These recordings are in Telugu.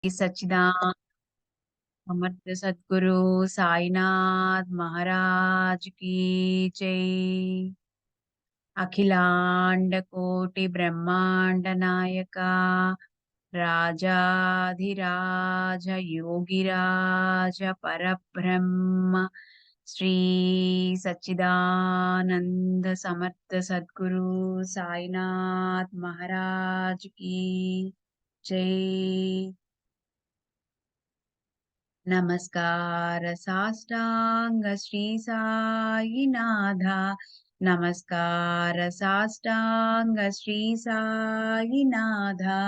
सच्चिदानंद समर्थ सद्गुरु साईनाथ महाराज की जय। अखिलांड कोटि ब्रह्मांड नायका राजाधिराज योगिराज परब्रह्म श्री सच्चिदानंद समर्थ सद्गुरु साईनाथ महाराज की जय। नमस्कार साष्टांग श्री साईनाथा। नमस्कार साष्टांग श्री साईनाथा।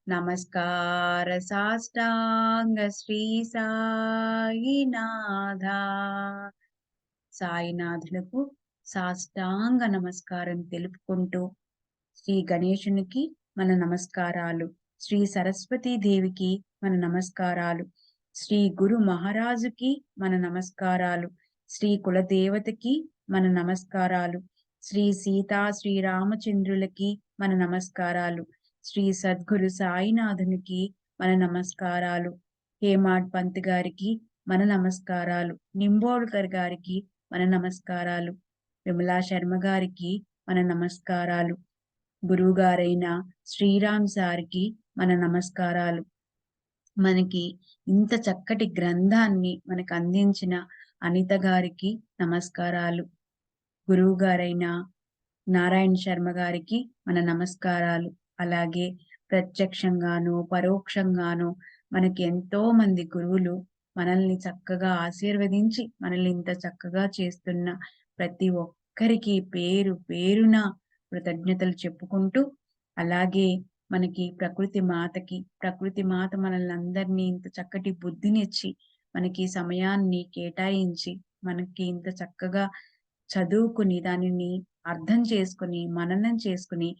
नमस्कार साष्टांग श्री సాయినాథా। సాయినాథులకు సాష్టాంగ నమస్కారం తెలుపుకుంటూ శ్రీ గణేశునికి మన నమస్కారాలు, శ్రీ సరస్వతీ దేవికి మన నమస్కారాలు, శ్రీ గురు మహారాజుకి మన నమస్కారాలు, శ్రీ కులదేవతకి మన నమస్కారాలు, శ్రీ సీతా శ్రీరామచంద్రులకి మన నమస్కారాలు, శ్రీ సద్గురు సాయినాథునికి మన నమస్కారాలు, హేమాడ్ పంత్ గారికి మన నమస్కారాలు, నింబోడ్కర్ గారికి మన నమస్కారాలు, విమలా శర్మ గారికి మన నమస్కారాలు, గురువుగారైన శ్రీరామ్ సార్కి మన నమస్కారాలు. మనకి ఇంత చక్కటి గ్రంథాన్ని మనకు అందించిన అనిత గారికి నమస్కారాలు. గురువు గారైన నారాయణ శర్మ గారికి మన నమస్కారాలు. అలాగే ప్రత్యక్షంగాను పరోక్షంగాను మనకి ఎంతో మంది గురువులు మనల్ని చక్కగా ఆశీర్వదించి మనల్ని ఇంత చక్కగా చేస్తున్న ప్రతి ఒక్కరికి పేరు పేరున కృతజ్ఞతలు చెప్పుకుంటూ, అలాగే మనకి ప్రకృతి మాత మనల్ని అందరినీ ఇంత చక్కటి బుద్ధినిచ్చి మనకి సమయాన్ని కేటాయించి మనకి ఇంత చక్కగా చదువుకుని దానిని అర్థం చేసుకుని మననం చేసుకుని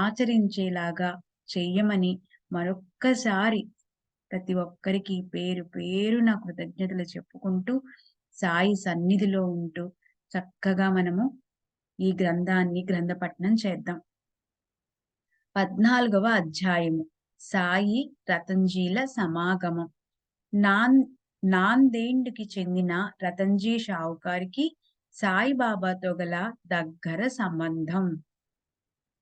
ఆచరించేలాగా చెయ్యమని మరొక్కసారి ప్రతి ఒక్కరికి పేరు పేరున కృతజ్ఞతలు చెప్పుకుంటూ, సాయి సన్నిధిలో ఉంటూ చక్కగా మనము ఈ గ్రంథపఠనం చేద్దాం. 14వ అధ్యాయము సాయి రతన్జీల సమాగమం. నాందేండ్కి చెందిన రతన్జీ షావుకారికి సాయిబాబాతో గల దగ్గర సంబంధం.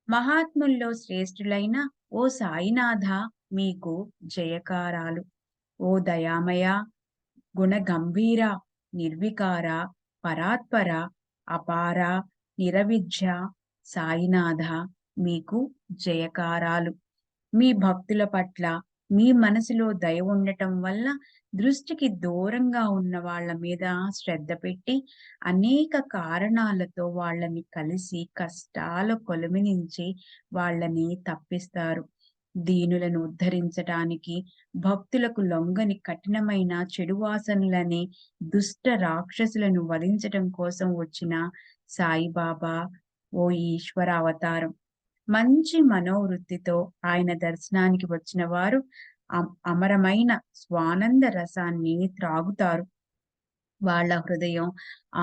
మహాత్ముల్లో శ్రేష్ఠులైన ఓ సాయినాథ, మీకు జయకారాలు. ఓ దయామయ, గుణగంభీర, నిర్వికార, పరాత్పర, అపార, నిరవిద్య సాయినాథ, మీకు జయకారాలు. మీ భక్తుల పట్ల మీ మనసులో దయ ఉండటం వల్ల దృష్టికి దూరంగా ఉన్న వాళ్ళ మీద శ్రద్ధ పెట్టి అనేక కారణాలతో వాళ్ళని కలిసి కష్టాల కొలిమి నుంచి వాళ్ళని తప్పిస్తారు. దీనులను ఉద్ధరించటానికి, భక్తులకు లొంగని కఠినమైన చెడు వాసనలని, దుష్ట రాక్షసులను వధించటం కోసం వచ్చిన సాయిబాబా ఓ ఈశ్వర అవతారం. మంచి మనోవృత్తితో ఆయన దర్శనానికి వచ్చిన వారు అమరమైన స్వానంద రసాన్ని త్రాగుతారు. వాళ్ళ హృదయం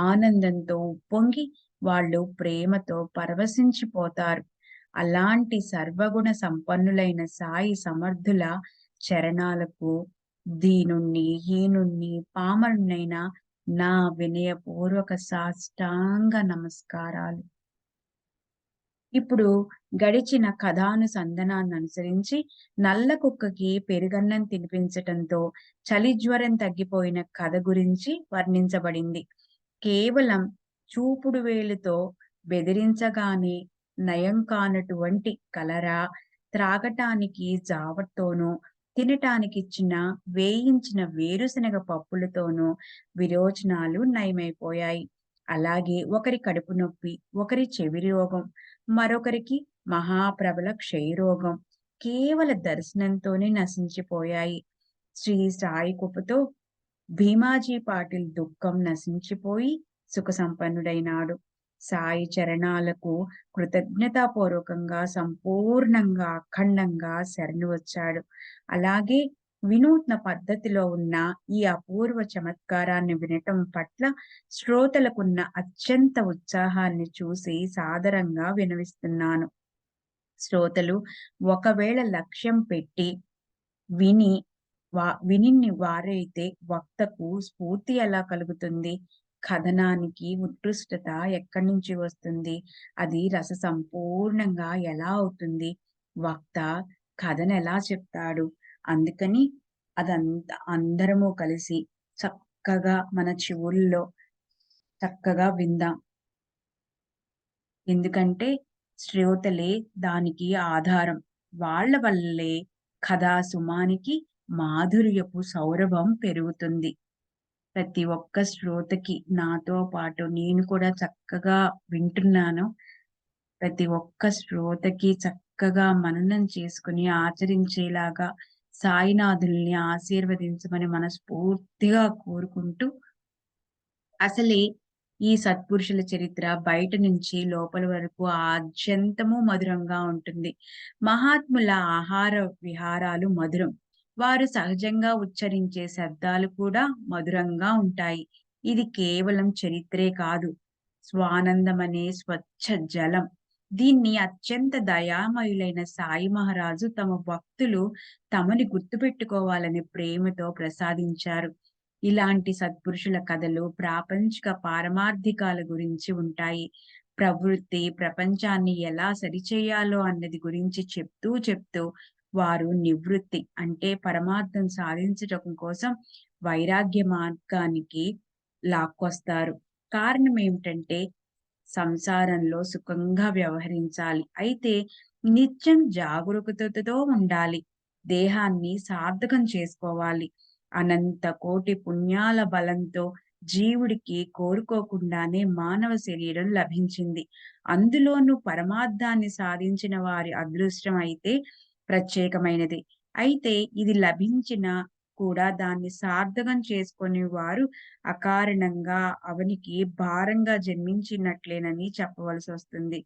ఆనందంతో ఉప్పొంగి వాళ్ళు ప్రేమతో పరవశించిపోతారు. అలాంటి సర్వగుణ సంపన్నులైన సాయి సమర్థుల చరణాలకు దీనుణ్ణి, హీనుణ్ణి, పామరుణ్ణైన నా వినయపూర్వక సాష్టాంగ నమస్కారాలు. ఇప్పుడు గడిచిన కథానుసంధానాన్ని అనుసరించి నల్ల కుక్కకి పెరుగన్నం తినిపించటంతో చలి జ్వరం తగ్గిపోయిన కథ గురించి వర్ణించబడింది. కేవలం చూపుడు వేలుతో బెదిరించగానే నయం కానటువంటి కలరా, త్రాగటానికి జావతోనూ, తినటానికిచ్చిన వేయించిన వేరుశనగ పప్పులతోనూ విరోచనాలు నయమైపోయాయి. అలాగే ఒకరి కడుపు నొప్పి, ఒకరి చెవి రోగం, మరొకరికి మహాప్రబల క్షయరోగం కేవల దర్శనంతోనే నశించిపోయాయి. శ్రీ సాయి కృపతో భీమాజీ పాటిల్ దుఃఖం నశించిపోయి సుఖ సంపన్నుడైనాడు. సాయి చరణాలకు కృతజ్ఞతాపూర్వకంగా సంపూర్ణంగా అఖండంగా శరణు వచ్చాడు. అలాగే వినూత్న పద్ధతిలో ఉన్న ఈ అపూర్వ చమత్కారాన్ని వినటం పట్ల శ్రోతలకున్న అత్యంత ఉత్సాహాన్ని చూసి సాదరంగా వినవిస్తున్నాను. శ్రోతలు ఒకవేళ లక్ష్యం పెట్టి విని వినిన్ని వారైతే వక్తకు స్ఫూర్తి ఎలా కలుగుతుంది? కథనానికి ఉత్కృష్టత ఎక్కడి నుంచి వస్తుంది? అది రస సంపూర్ణంగా ఎలా అవుతుంది? వక్త కథనెలా చెప్తాడు? అందుకని అదంతా అందరము కలిసి చక్కగా మన చెవుల్లో చక్కగా విందాం. ఎందుకంటే శ్రోతలే దానికి ఆధారం. వాళ్ళ వల్లే కథా సుమానికి మాధుర్యపు సౌరభం పెరుగుతుంది. ప్రతి ఒక్క శ్రోతకి నాతో పాటు నేను కూడా చక్కగా వింటున్నాను. ప్రతి ఒక్క శ్రోతకి చక్కగా మననం చేసుకొని ఆచరించేలాగా సాయినాథుల్ని ఆశీర్వదించమని మనస్ఫూర్తిగా కోరుకుంటూ, అసలే ఈ సత్పురుషుల చరిత్ర బయట నుంచి లోపల వరకు ఆద్యంతము మధురంగా ఉంటుంది. మహాత్ముల ఆహార విహారాలు మధురం. వారు సహజంగా ఉచ్చరించే శబ్దాలు కూడా మధురంగా ఉంటాయి. ఇది కేవలం చరిత్రే కాదు, స్వానందమనే స్వచ్ఛ జలం. దీన్ని అత్యంత దయామయులైన సాయి మహారాజు తమ భక్తులు తమని గుర్తుపెట్టుకోవాలని ప్రేమతో ప్రసాదించారు. ఇలాంటి సత్పురుషుల కథలు ప్రాపంచిక పారమార్థికాల గురించి ఉంటాయి. ప్రవృత్తి, ప్రపంచాన్ని ఎలా సరిచేయాలో అన్నది గురించి చెప్తూ వారు నివృత్తి అంటే పరమార్థం సాధించటం కోసం వైరాగ్య మార్గానికి లాక్కొస్తారు. కారణం ఏమిటంటే సంసారంలో సుఖంగా వ్యవహరించాలి. అయితే నిత్యం జాగరూకతతో ఉండాలి. దేహాన్ని సార్థకం చేసుకోవాలి. అనంత కోటి పుణ్యాల బలంతో జీవుడికి కోరుకోకుండానే మానవ శరీరం లభించింది. అందులోనూ పరమార్థాన్ని సాధించిన వారి అదృష్టం అయితే ప్రత్యేకమైనది. అయితే ఇది లభించిన కూడా దాన్ని సార్థకం చేసుకొని వారు అకారణంగా అవనికి భారంగా జన్మించినట్లేనని చెప్పవలసొస్తుంది.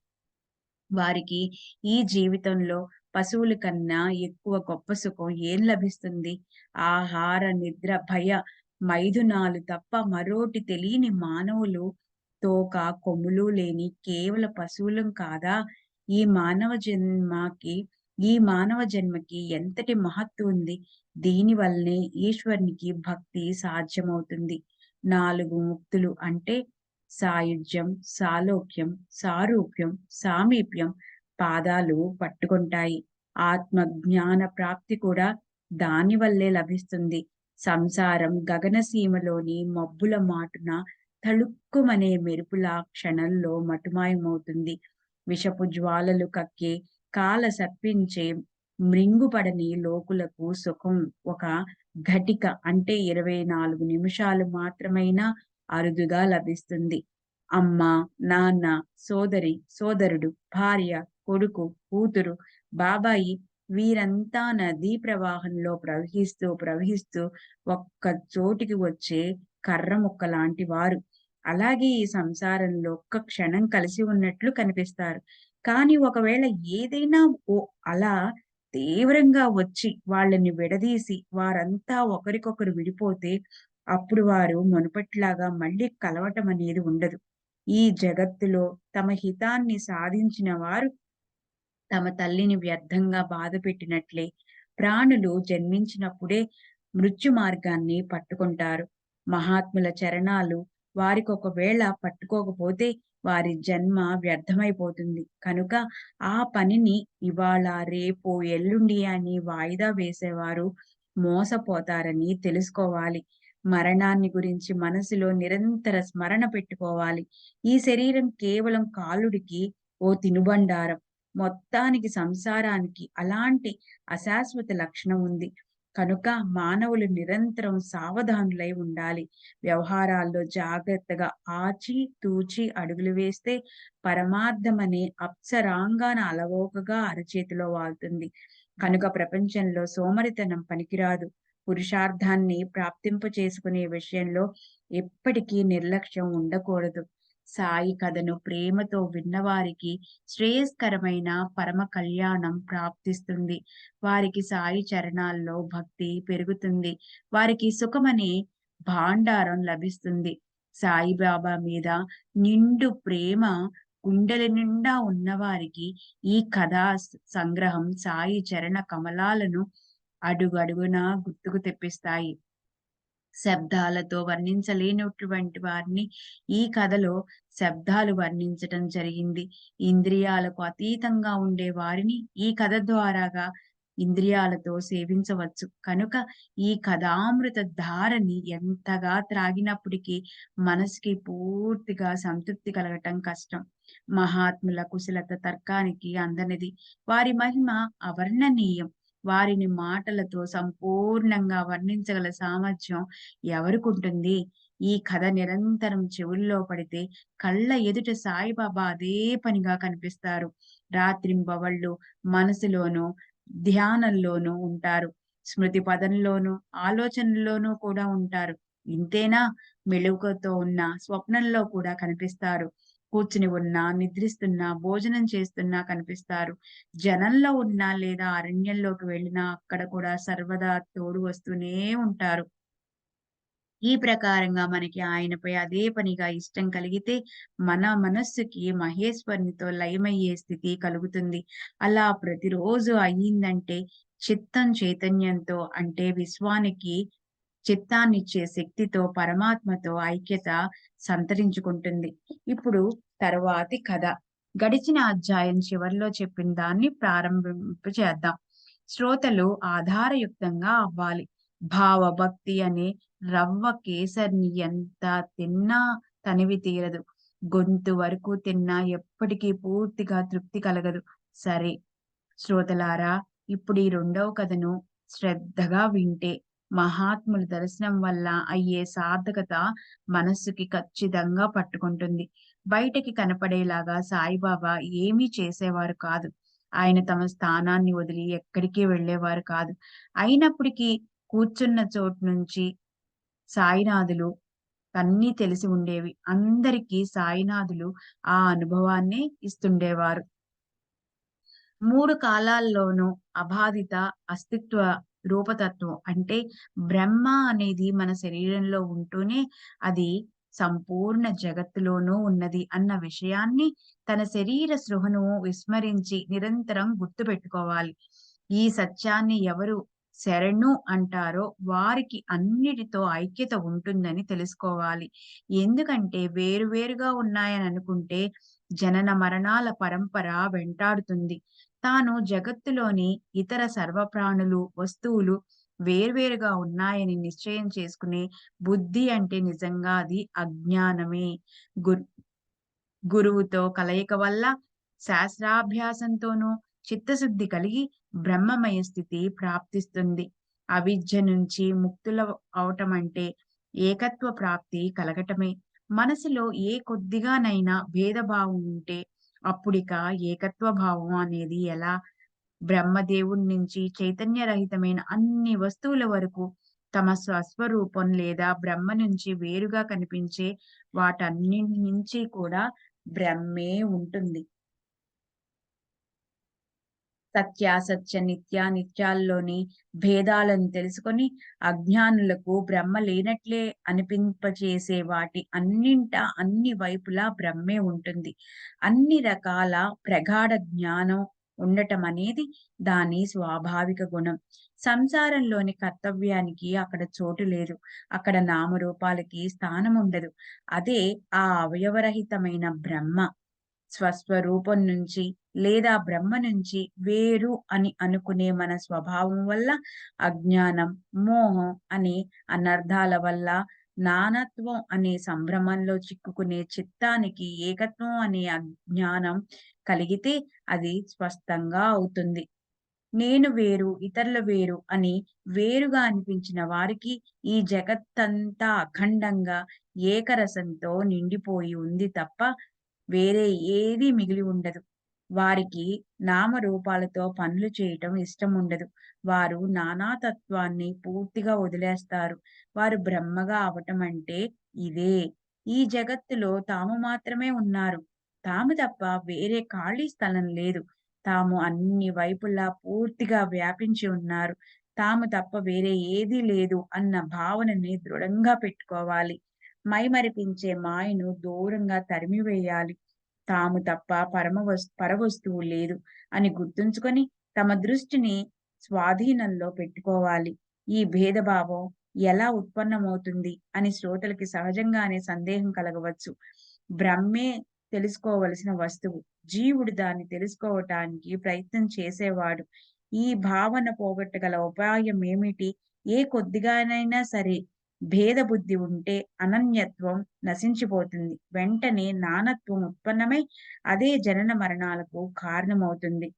వారికి ఈ జీవితంలో పశువుల కన్నా ఎక్కువ గొప్ప సుఖం ఏం లభిస్తుంది? ఆహార, నిద్ర, భయ, మైథునాలు తప్ప మరోటి తెలియని మానవులు తోక, కొమ్ములు లేని కేవల పశువులం కాదా? ఈ మానవ జన్మకి ఈ మానవ జన్మకి ఎంతటి మహత్తు ఉంది. దీనివల్లనే ఈశ్వరునికి భక్తి సాధ్యమవుతుంది. 4 ముక్తులు అంటే సాయుజ్యం, సాలోక్యం, సారూప్యం, సామీప్యం పాదాలు పట్టుకుంటాయి. ఆత్మ జ్ఞాన ప్రాప్తి కూడా దాని వల్లే లభిస్తుంది. సంసారం గగనసీమలోని మబ్బుల మాటున తళుక్కుమనే మెరుపులా క్షణంలో మటుమాయమవుతుంది. విషపు జ్వాలలు కక్కే కాల సర్పించే మృంగుపడని లోకులకు సుఖం ఒక ఘటిక అంటే 24 నిమిషాలు మాత్రమైనా అరుదుగా లభిస్తుంది. అమ్మ, నాన్న, సోదరి, సోదరుడు, భార్య, కొడుకు, కూతురు, బాబాయి వీరంతా నదీ ప్రవాహంలో ప్రవహిస్తూ ఒక్క చోటికి వచ్చే కర్ర ముక్క లాంటి వారు. అలాగే ఈ సంసారంలో ఒక్క క్షణం కలిసి ఉన్నట్లు కనిపిస్తారు. కానీ ఒకవేళ ఏదైనా అలా తీవ్రంగా వచ్చి వాళ్ళని విడదీసి వారంతా ఒకరికొకరు విడిపోతే అప్పుడు వారు మునుపటిలాగా మళ్ళీ కలవటం అనేది ఉండదు. ఈ జగత్తులో తమ హితాన్ని సాధించిన వారు తమ తల్లిని వ్యర్థంగా బాధపెట్టినట్లే ప్రాణులు జన్మించినప్పుడే మృత్యు మార్గాన్ని పట్టుకుంటారు. మహాత్ముల చరణాలు వారికొకవేళ పట్టుకోకపోతే వారి జన్మ వ్యర్థమైపోతుంది. కనుక ఆ పనిని ఇవాళ, రేపు, ఎల్లుండి అని వాయిదా వేసేవారు మోసపోతారని తెలుసుకోవాలి. మరణాన్ని గురించి మనసులో నిరంతర స్మరణ పెట్టుకోవాలి. ఈ శరీరం కేవలం కాలుడికి ఓ తినుబండారం. మొత్తానికి సంసారానికి అలాంటి అశాశ్వత లక్షణం ఉంది. కనుక మానవులు నిరంతరం సావధానులై ఉండాలి. వ్యవహారాల్లో జాగ్రత్తగా ఆచి తూచి అడుగులు వేస్తే పరమార్థమనే అప్సరాంగాన అలవోకగా అరచేతిలో వాలుతుంది. కనుక ప్రపంచంలో సోమరితనం పనికిరాదు. పురుషార్థాన్ని ప్రాప్తింప చేసుకునే విషయంలో ఎప్పటికీ నిర్లక్ష్యం ఉండకూడదు. సాయి కథను ప్రేమతో విన్నవారికి శ్రేయస్కరమైన పరమ కళ్యాణం ప్రాప్తిస్తుంది. వారికి సాయి చరణాల్లో భక్తి పెరుగుతుంది. వారికి సుఖమనే భాండారం లభిస్తుంది. సాయిబాబా మీద నిండు ప్రేమ గుండెల నిండా ఉన్నవారికి ఈ కథా సంగ్రహం సాయి చరణ కమలాలను అడుగడుగునా గుర్తుకు తెప్పిస్తాయి. శబ్దాలతో వర్ణించలేనటువంటి వారిని ఈ కథలో శబ్దాలు వర్ణించటం జరిగింది. ఇంద్రియాలకు అతీతంగా ఉండే వారిని ఈ కథ ద్వారాగా ఇంద్రియాలతో సేవించవచ్చు. కనుక ఈ కథామృత ధారని ఎంతగా త్రాగినప్పటికీ మనసుకి పూర్తిగా సంతృప్తి కలగటం కష్టం. మహాత్ముల కుశలత తర్కానికి అందనిది. వారి మహిమ అవర్ణనీయం. వారిని మాటలతో సంపూర్ణంగా వర్ణించగల సామర్థ్యం ఎవరికుంటుంది? ఈ కథ నిరంతరం చెవుల్లో పడితే కళ్ళ ఎదుట సాయిబాబా అదే పనిగా కనిపిస్తారు. రాత్రింబవళ్ళు మనసులోనూ, ధ్యానంలోనూ ఉంటారు. స్మృతి పదంలోనూ, ఆలోచనల్లోనూ కూడా ఉంటారు. ఇంతేనా? మెళకువతో ఉన్న స్వప్నంలో కూడా కనిపిస్తారు. కూర్చుని ఉన్నా, నిద్రిస్తున్నా, భోజనం చేస్తున్నా కనిపిస్తారు. జనంలో ఉన్నా లేదా అరణ్యంలోకి వెళ్ళినా అక్కడ కూడా సర్వదా తోడు వస్తూనే ఉంటారు. ఈ ప్రకారంగా మనకి ఆయనపై అదే పనిగా ఇష్టం కలిగితే, మన మనస్సుకి మహేశ్వరునితో లయమయ్యే స్థితి కలుగుతుంది. అలా ప్రతిరోజు అయ్యిందంటే, చిత్తం చైతన్యంతో అంటే విశ్వానికి చిత్తాన్నిచ్చే శక్తితో, పరమాత్మతో ఐక్యత సంతరించుకుంటుంది. ఇప్పుడు తరువాతి కథ. గడిచిన అధ్యాయం చివర్లో చెప్పిన దాన్ని ప్రారంభింపు చేద్దాం. శ్రోతలు ఆధారయుక్తంగా అవ్వాలి. భావభక్తి అనే రవ్వ కేసరిని ఎంత తిన్నా తనివి తీరదు. గొంతు వరకు తిన్నా ఎప్పటికీ పూర్తిగా తృప్తి కలగదు. సరే శ్రోతలారా, ఇప్పుడు ఈ రెండవ కథను శ్రద్ధగా వింటే మహాత్ముల దర్శనం వల్ల అయ్యే సార్థకత మనస్సుకి ఖచ్చితంగా పట్టుకుంటుంది. బయటకి కనపడేలాగా సాయిబాబా ఏమీ చేసేవారు కాదు. ఆయన తమ స్థానాన్ని వదిలి ఎక్కడికి వెళ్ళేవారు కాదు. అయినప్పటికీ కూర్చున్న చోటు నుంచి సాయినాథులు అన్నీ తెలిసి ఉండేవి. అందరికీ సాయినాథులు ఆ అనుభవాన్నే ఇస్తుండేవారు. 3 కాలాల్లోనూ అబాధిత అస్తిత్వ రూపతత్వం అంటే బ్రహ్మ అనేది మన శరీరంలో ఉంటూనే అది సంపూర్ణ జగత్తులోనూ ఉన్నది అన్న విషయాన్ని తన శరీర స్పృహను విస్మరించి నిరంతరం గుర్తుపెట్టుకోవాలి. ఈ సత్యాన్ని ఎవరు శరణు అంటారో వారికి అన్నిటితో ఐక్యత ఉంటుందని తెలుసుకోవాలి. ఎందుకంటే వేరువేరుగా ఉన్నాయని అనుకుంటే జనన మరణాల పరంపర వెంటాడుతుంది. తాను జగత్తులోని ఇతర సర్వప్రాణులు, వస్తువులు వేర్వేరుగా ఉన్నాయని నిశ్చయం చేసుకునే బుద్ధి అంటే నిజంగా అది అజ్ఞానమే. గుర్ గురువుతో కలయిక వల్ల, శాస్త్రాభ్యాసంతోనూ చిత్తశుద్ధి కలిగి బ్రహ్మమయ స్థితి ప్రాప్తిస్తుంది. అవిద్య నుంచి ముక్తుల అవటమంటే ఏకత్వ ప్రాప్తి కలగటమే. మనసులో ఏ కొద్దిగానైనా భేదభావం ఉంటే అప్పుడిక ఏకత్వ భావం అనేది ఎలా? బ్రహ్మదేవుడి నుంచి చైతన్యరహితమైన అన్ని వస్తువుల వరకు తమ స్వస్వరూపం లేదా బ్రహ్మ నుంచి వేరుగా కనిపించే వాటన్నింటి నుంచి కూడా బ్రహ్మే ఉంటుంది. సత్యాసత్య, నిత్యానిత్యాల్లోని భేదాలను తెలుసుకొని అజ్ఞానులకు బ్రహ్మ లేనట్లే అనిపింపచేసే వాటి అన్నింటా అన్ని వైపులా బ్రహ్మే ఉంటుంది. అన్ని రకాల ప్రగాఢ జ్ఞానం ఉండటమనేది దాని స్వాభావిక గుణం. సంసారంలోని కర్తవ్యానికి అక్కడ చోటు లేదు. అక్కడ నామరూపాలకి స్థానముండదు. అదే ఆ అవయవరహితమైన బ్రహ్మ. స్వస్వరూపం నుంచి లేదా బ్రహ్మ నుంచి వేరు అని అనుకునే మన స్వభావం వల్ల అజ్ఞానం, మోహం అనే అనర్థాల వల్ల నానత్వం అనే సంభ్రమంలో చిక్కుకునే చిత్తానికి ఏకత్వం అనే అజ్ఞానం కలిగితే అది స్పష్టంగా అవుతుంది. నేను వేరు, ఇతరులు వేరు అని వేరుగా అనిపించిన వారికి ఈ జగత్తంతా అఖండంగా ఏకరసంతో నిండిపోయి ఉంది తప్ప వేరే ఏదీ మిగిలి ఉండదు. వారికి నామరూపాలతో పనులు చేయటం ఇష్టముండదు. వారు నానాతత్వాన్ని పూర్తిగా వదిలేస్తారు. వారు బ్రహ్మగా అవటం అంటే ఇదే. ఈ జగత్తులో తాము మాత్రమే ఉన్నారు. తాము తప్ప వేరే ఖాళీ స్థలం లేదు. తాము అన్ని వైపులా పూర్తిగా వ్యాపించి ఉన్నారు. తాము తప్ప వేరే ఏదీ లేదు అన్న భావనని దృఢంగా పెట్టుకోవాలి. మైమరిపించే మాయను దూరంగా తరిమివేయాలి. తాము తప్ప పరవస్తువు లేదు అని గుర్తుంచుకొని తమ దృష్టిని స్వాధీనంలో పెట్టుకోవాలి. ఈ భేదభావం ఎలా ఉత్పన్నమవుతుంది అని శ్రోతలకి సహజంగానే సందేహం కలగవచ్చు. బ్రహ్మే తెలుసుకోవలసిన వస్తువు. జీవుడు దాన్ని తెలుసుకోవటానికి ప్రయత్నం చేసేవాడు. ఈ భావన పోగొట్టగల ఉపాయమేమిటి? ఏ కొద్దిగానైనా సరే భేద బుద్ధి ఉంటే అనన్యత్వం నశించిపోతుంది. వెంటనే నానత్వం ఉత్పన్నమై అదే జనన మరణాలకు కారణమవుతుంది.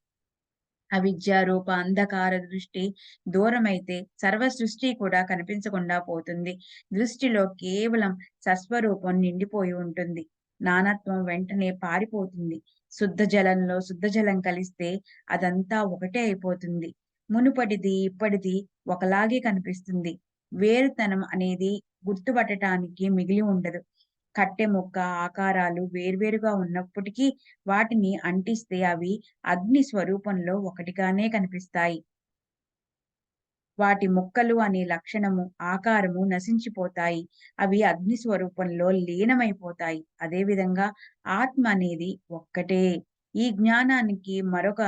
అవిద్యారూప అంధకార దృష్టి దూరమైతే సర్వ సృష్టి కూడా కనిపించకుండా పోతుంది. దృష్టిలో కేవలం సస్వరూపం నిండిపోయి ఉంటుంది. నానత్వం వెంటనే పారిపోతుంది. శుద్ధ జలంలో శుద్ధ జలం కలిస్తే అదంతా ఒకటే అయిపోతుంది. మునుపటిది, ఇప్పటిది ఒకలాగే కనిపిస్తుంది. వేరుతనం అనేది గుర్తుపట్టటానికి మిగిలి ఉండదు. కట్టె ముక్క ఆకారాలు వేర్వేరుగా ఉన్నప్పటికీ వాటిని అంటిస్తే అవి అగ్ని స్వరూపంలో ఒకటిగానే కనిపిస్తాయి. వాటి ముక్కలు అనే లక్షణము, ఆకారము నశించిపోతాయి. అవి అగ్ని స్వరూపంలో లీనమైపోతాయి. అదేవిధంగా ఆత్మ అనేది ఒక్కటే. ఈ జ్ఞానానికి మరొక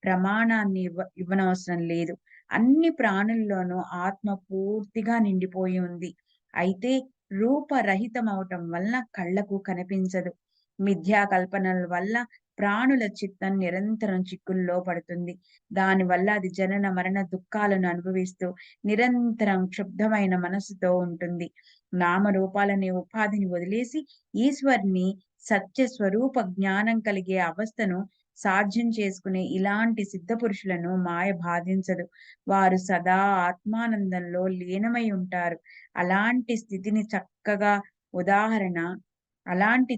ప్రమాణాన్ని ఇవ్వనవసరం లేదు. అన్ని ప్రాణుల్లోనూ ఆత్మ పూర్తిగా నిండిపోయి ఉంది. అయితే రూపరహితమవటం వలన కళ్ళకు కనిపించదు. మిథ్యా కల్పనల వల్ల ప్రాణుల చిత్తం నిరంతరం చిక్కుల్లో పడుతుంది. దానివల్ల అది జనన మరణ దుఃఖాలను అనుభవిస్తూ నిరంతరం క్షుబ్ధమైన మనస్సుతో ఉంటుంది. నామరూపాలనే ఉపాధిని వదిలేసి ఈశ్వరుని సత్య స్వరూప జ్ఞానం కలిగే అవస్థను సాధ్యం చేసుకునే ఇలాంటి సిద్ధపురుషులను మాయ బాధించదు. వారు సదా ఆత్మానందంలో లీనమై ఉంటారు. అలాంటి స్థితిని చక్కగా ఉదాహరణ అలాంటి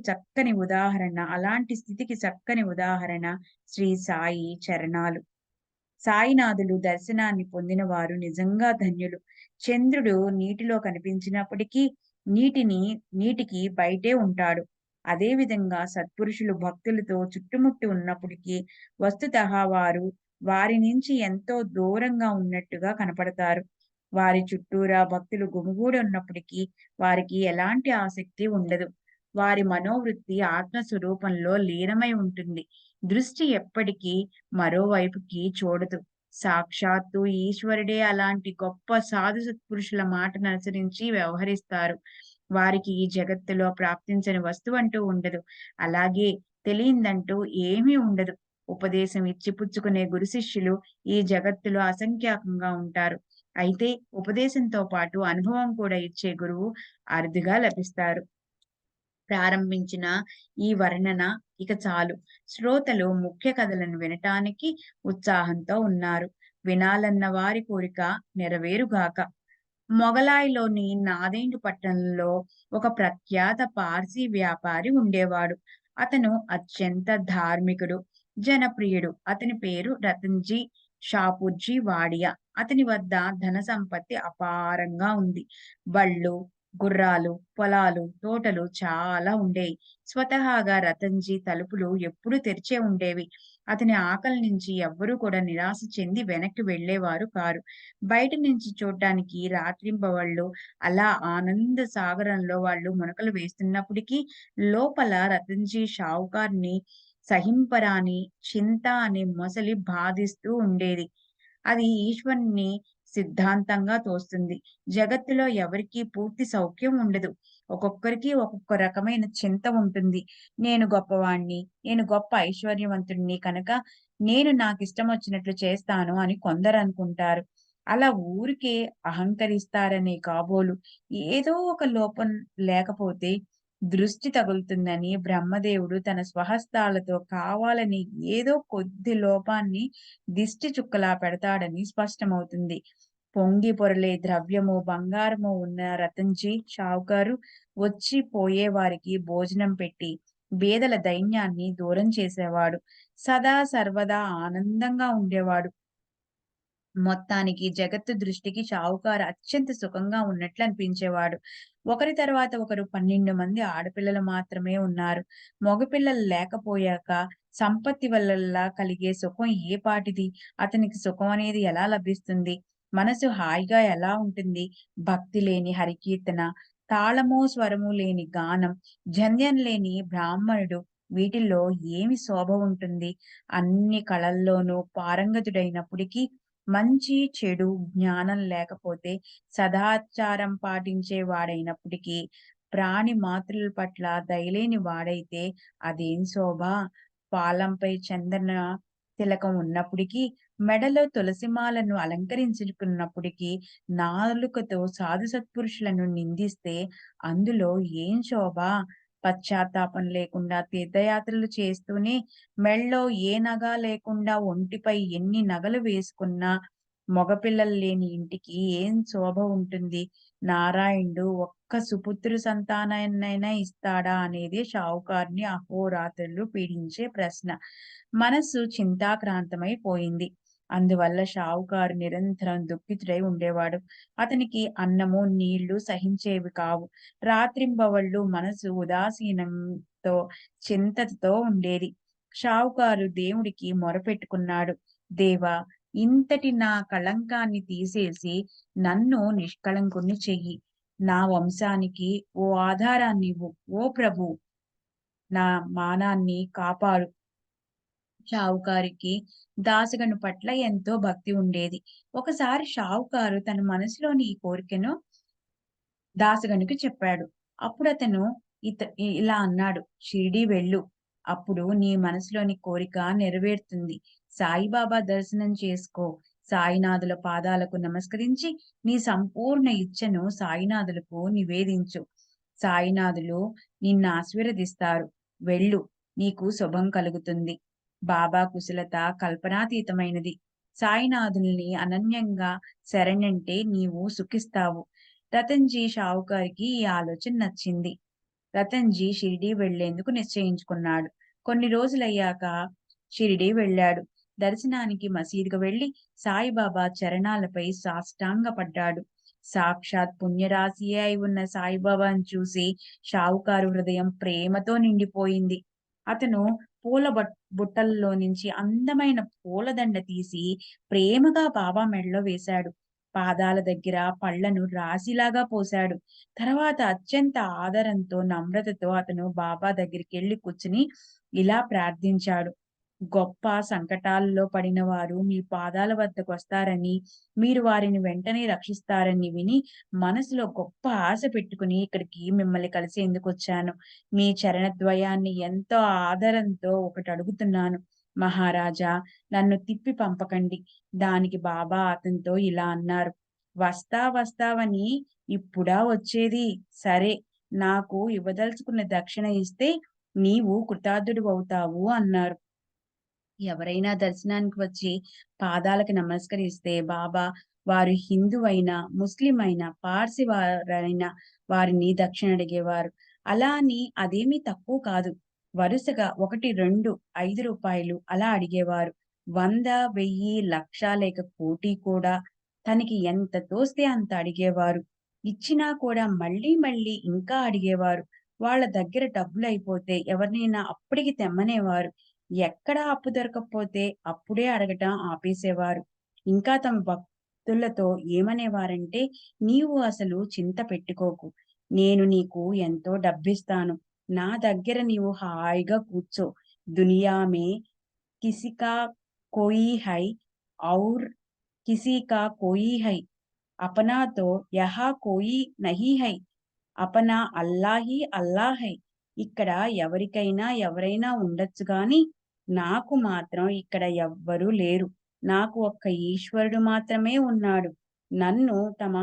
స్థితికి చక్కని ఉదాహరణ శ్రీ సాయి చరణాలు. సాయినాథులు దర్శనాన్ని పొందిన వారు నిజంగా ధన్యులు. చంద్రుడు నీటిలో కనిపించినప్పటికీ నీటికి బయటే ఉంటాడు. అదేవిధంగా సత్పురుషులు భక్తులతో చుట్టుముట్టి ఉన్నప్పటికీ వస్తుతః వారు వారి నుంచి ఎంతో దూరంగా ఉన్నట్టుగా కనపడతారు. వారి చుట్టూరా భక్తులు గుమిగూడి ఉన్నప్పటికీ వారికి ఎలాంటి ఆసక్తి ఉండదు. వారి మనోవృత్తి ఆత్మస్వరూపంలో లీనమై ఉంటుంది. దృష్టి ఎప్పటికీ మరోవైపుకి చూడదు. సాక్షాత్తు ఈశ్వరుడే అలాంటి గొప్ప సాధు సత్పురుషుల మాటను అనుసరించి వ్యవహరిస్తారు. వారికి ఈ జగత్తులో ప్రాప్తించని వస్తువంటూ ఉండదు. అలాగే తెలియందంటూ ఏమీ ఉండదు. ఉపదేశం ఇచ్చి పుచ్చుకునే గురు శిష్యులు ఈ జగత్తులో అసంఖ్యాకంగా ఉంటారు. అయితే ఉపదేశంతో పాటు అనుభవం కూడా ఇచ్చే గురువు అరుదుగా లభిస్తారు. ప్రారంభించిన ఈ వర్ణన ఇక చాలు. శ్రోతలు ముఖ్య కథలను వినటానికి ఉత్సాహంతో ఉన్నారు. వినాలన్న వారి కోరిక నెరవేరుగాక. మొగలాయిలోని నాదేండు పట్టణంలో ఒక ప్రఖ్యాత పార్సీ వ్యాపారి ఉండేవాడు. అతను అత్యంత ధార్మికుడు, జనప్రియుడు. అతని పేరు రతన్జీ షాపూర్జీ వాడియా. అతని వద్ద ధన సంపత్తి అపారంగా ఉంది. బళ్ళు, గుర్రాలు, పొలాలు, తోటలు చాలా ఉండేవి. స్వతహాగా రతన్జీ తలుపులు ఎప్పుడూ తెరిచే ఉండేవి. అతని ఆకలి నుంచి ఎవ్వరూ కూడా నిరాశ చెంది వెనక్కి వెళ్ళేవారు కారు. బయట నుంచి చూడ్డానికి రాత్రింబవళ్ళు అలా ఆనంద సాగరంలో వాళ్ళు మునకలు వేస్తున్నప్పటికీ లోపల రతన్జీ షావుకార్‌ని సహింపరాని చింత అనే మొసలి బాధిస్తూ ఉండేది. అది ఈశ్వరుని సిద్ధాంతంగా తోస్తుంది. జగత్తులో ఎవరికీ పూర్తి సౌఖ్యం ఉండదు. ఒక్కొక్కరికి ఒక్కొక్క రకమైన చింత ఉంటుంది. నేను గొప్పవాణ్ణి, నేను గొప్ప ఐశ్వర్యవంతుడిని కనుక నేను నాకిష్టమొచ్చినట్లు చేస్తాను అని కొందరనుకుంటారు. అలా ఊరికే అహంకరిస్తారనే కాబోలు ఏదో ఒక లోపం లేకపోతే దృష్టి తగులుతుందని బ్రహ్మదేవుడు తన స్వహస్తాలతో కావాలని ఏదో కొద్ది లోపాన్ని దిష్టి చుక్కలా పెడతాడని స్పష్టమవుతుంది. పొంగి పొరలే ద్రవ్యము, బంగారము ఉన్న రతన్‌జీ షావుకారు వచ్చి పోయే వారికి భోజనం పెట్టి బీదల దైన్యాన్ని దూరం చేసేవాడు. సదా సర్వదా ఆనందంగా ఉండేవాడు. మొత్తానికి జగత్తు దృష్టికి షావుకారు అత్యంత సుఖంగా ఉన్నట్లు అనిపించేవాడు. ఒకరి తర్వాత ఒకరు 12 మంది ఆడపిల్లలు మాత్రమే ఉన్నారు. మగపిల్లలు లేకపోయాక సంపత్తి వల్ల కలిగే సుఖం ఏ పాటిది? అతనికి సుఖం అనేది ఎలా లభిస్తుంది? మనసు హాయిగా ఎలా ఉంటుంది? భక్తి లేని హరికీర్తన, తాళము స్వరము లేని గానం, జంధ్యం లేని బ్రాహ్మణుడు వీటిల్లో ఏమి శోభ ఉంటుంది? అన్ని కళల్లోనూ పారంగతుడైనప్పటికీ మంచి, చెడు, జ్ఞానం లేకపోతే సదాచారం పాటించే వాడైనప్పటికీ ప్రాణి మాతృల పట్ల దయలేని వాడైతే అదేం శోభ! పాలంపై చందన తిలకం ఉన్నప్పటికీ, మెడలో తులసిమాలను అలంకరించుకున్నప్పటికీ, నాలుకతో సాధు సత్పురుషులను నిందిస్తే అందులో ఏం శోభ! పశ్చాత్తాపం లేకుండా తీర్థయాత్రలు చేస్తూనే మెడలో ఏ నగ లేకుండా ఒంటిపై ఎన్ని నగలు వేసుకున్నా మగపిల్లలు లేని ఇంటికి ఏం శోభ ఉంటుంది? నారాయణుడు ఒక్క సుపుత్ర సంతానాన్నైనా ఇస్తాడా అనేది షావుకారుని అహోరాత్రులు పీడించే ప్రశ్న. మనస్సు చింతాక్రాంతమై పోయింది. అందువల్ల షావుకారు నిరంతరం దుఃఖితుడై ఉండేవాడు. అతనికి అన్నము, నీళ్లు సహించేవి కావు. రాత్రింబవళ్ళు మనసు ఉదాసీనంతో, చింతతో ఉండేది. షావుకారు దేవుడికి మొరపెట్టుకున్నాడు. దేవా! ఇంతటి నా కళంకాన్ని తీసేసి నన్ను నిష్కళంకుణ్ణి చెయ్యి. నా వంశానికి ఓ ఆధారాన్నివ్వు. ఓ ప్రభూ! నా మానాన్ని కాపాడు. షావుకారికి దాసగను పట్ల ఎంతో భక్తి ఉండేది. ఒకసారి షావుకారు తన మనసులోని ఈ కోరికను దాసగనుకి చెప్పాడు. అప్పుడతను ఇలా అన్నాడు. షిరిడీ వెళ్ళు. అప్పుడు నీ మనసులోని కోరిక నెరవేరుతుంది. సాయిబాబా దర్శనం చేసుకో. సాయినాథుల పాదాలకు నమస్కరించి నీ సంపూర్ణ ఇచ్ఛను సాయినాథులకు నివేదించు. సాయినాథులు నిన్నాశీర్వదిస్తారు. వెళ్ళు. నీకు శుభం కలుగుతుంది. బాబా కుశలత కల్పనాతీతమైనది. సాయినాథుల్ని అనన్యంగా శరణంటే నీవు సుఖిస్తావు. రతన్‌జీ షావుకారికి ఈ ఆలోచన నచ్చింది. రతన్‌జీ షిరిడీ వెళ్లేందుకు నిశ్చయించుకున్నాడు. కొన్ని రోజులయ్యాక షిరిడీ వెళ్ళాడు. దర్శనానికి మసీదుకు వెళ్లి సాయిబాబా చరణాలపై సాష్టాంగపడ్డాడు. సాక్షాత్ పుణ్యరాశియే అయి ఉన్న సాయిబాబాను చూసి షావుకారు హృదయం ప్రేమతో నిండిపోయింది. అతను పూల బుట్టల్లో నుంచి అందమైన పూలదండ తీసి ప్రేమగా బాబా మెడలో వేశాడు. పాదాల దగ్గర పళ్లను రాశిలాగా పోశాడు. తర్వాత అత్యంత ఆదరంతో, నమ్రతతో అతను బాబా దగ్గరికెళ్లి కూర్చుని ఇలా ప్రార్థించాడు. గొప్ప సంకటాల్లో పడిన వారు మీ పాదాల వద్దకొస్తారని, మీరు వారిని వెంటనే రక్షిస్తారని విని మనసులో గొప్ప ఆశ పెట్టుకుని ఇక్కడికి మిమ్మల్ని కలిసేందుకొచ్చాను. మీ చరణద్వయాన్ని ఎంతో ఆదరంతో ఒకటడుగుతున్నాను. మహారాజా! నన్ను తిప్పి పంపకండి. దానికి బాబా అతనితో ఇలా అన్నారు. వస్తావని ఇప్పుడా వచ్చేది? సరే, నాకు ఇవ్వదలుచుకున్న దక్షిణ ఇస్తే నీవు కృతార్థుడివవుతావు అన్నారు. ఎవరైనా దర్శనానికి వచ్చి పాదాలకి నమస్కరిస్తే బాబా వారు హిందువైనా, ముస్లిం అయినా, పార్సీ వారైనా వారిని దక్షిణ అడిగేవారు. అలా అని అదేమీ తక్కువ కాదు. వరుసగా 1, 2, రూ. 5 అలా అడిగేవారు. 100, 1000, లక్ష లేక కోటి కూడా తనకి ఎంత తోస్తే అంత అడిగేవారు. ఇచ్చినా కూడా మళ్ళీ మళ్ళీ ఇంకా అడిగేవారు. వాళ్ళ దగ్గర డబ్బులయిపోతే ఎవరినైనా అప్పటికి తెమ్మనేవారు. ఎక్కడ అప్పు దొరకకపోతే అప్పుడే అడగటం ఆపేసేవారు. ఇంకా తమ భక్తులతో ఏమనేవారంటే, "నీవు అసలు చింత పెట్టుకోకు. నేను నీకు ఎంతో డబ్బిస్తాను. నా దగ్గర నీవు హాయిగా కూర్చో. దునియా మే కిసీ కా కోయి హై ఔర్ కిసీ కా కోయి హై. अपना तो यहाँ कोई नहीं है. అపనా అల్లాహి అల్లా హై. ఇక్కడ ఎవరికైనా ఎవరైనా ఉండొచ్చు గాని, నాకు మాత్రం ఇక్కడ ఎవ్వరూ లేరు. నాకు ఒక్క ఈశ్వరుడు మాత్రమే ఉన్నాడు. నన్ను తమ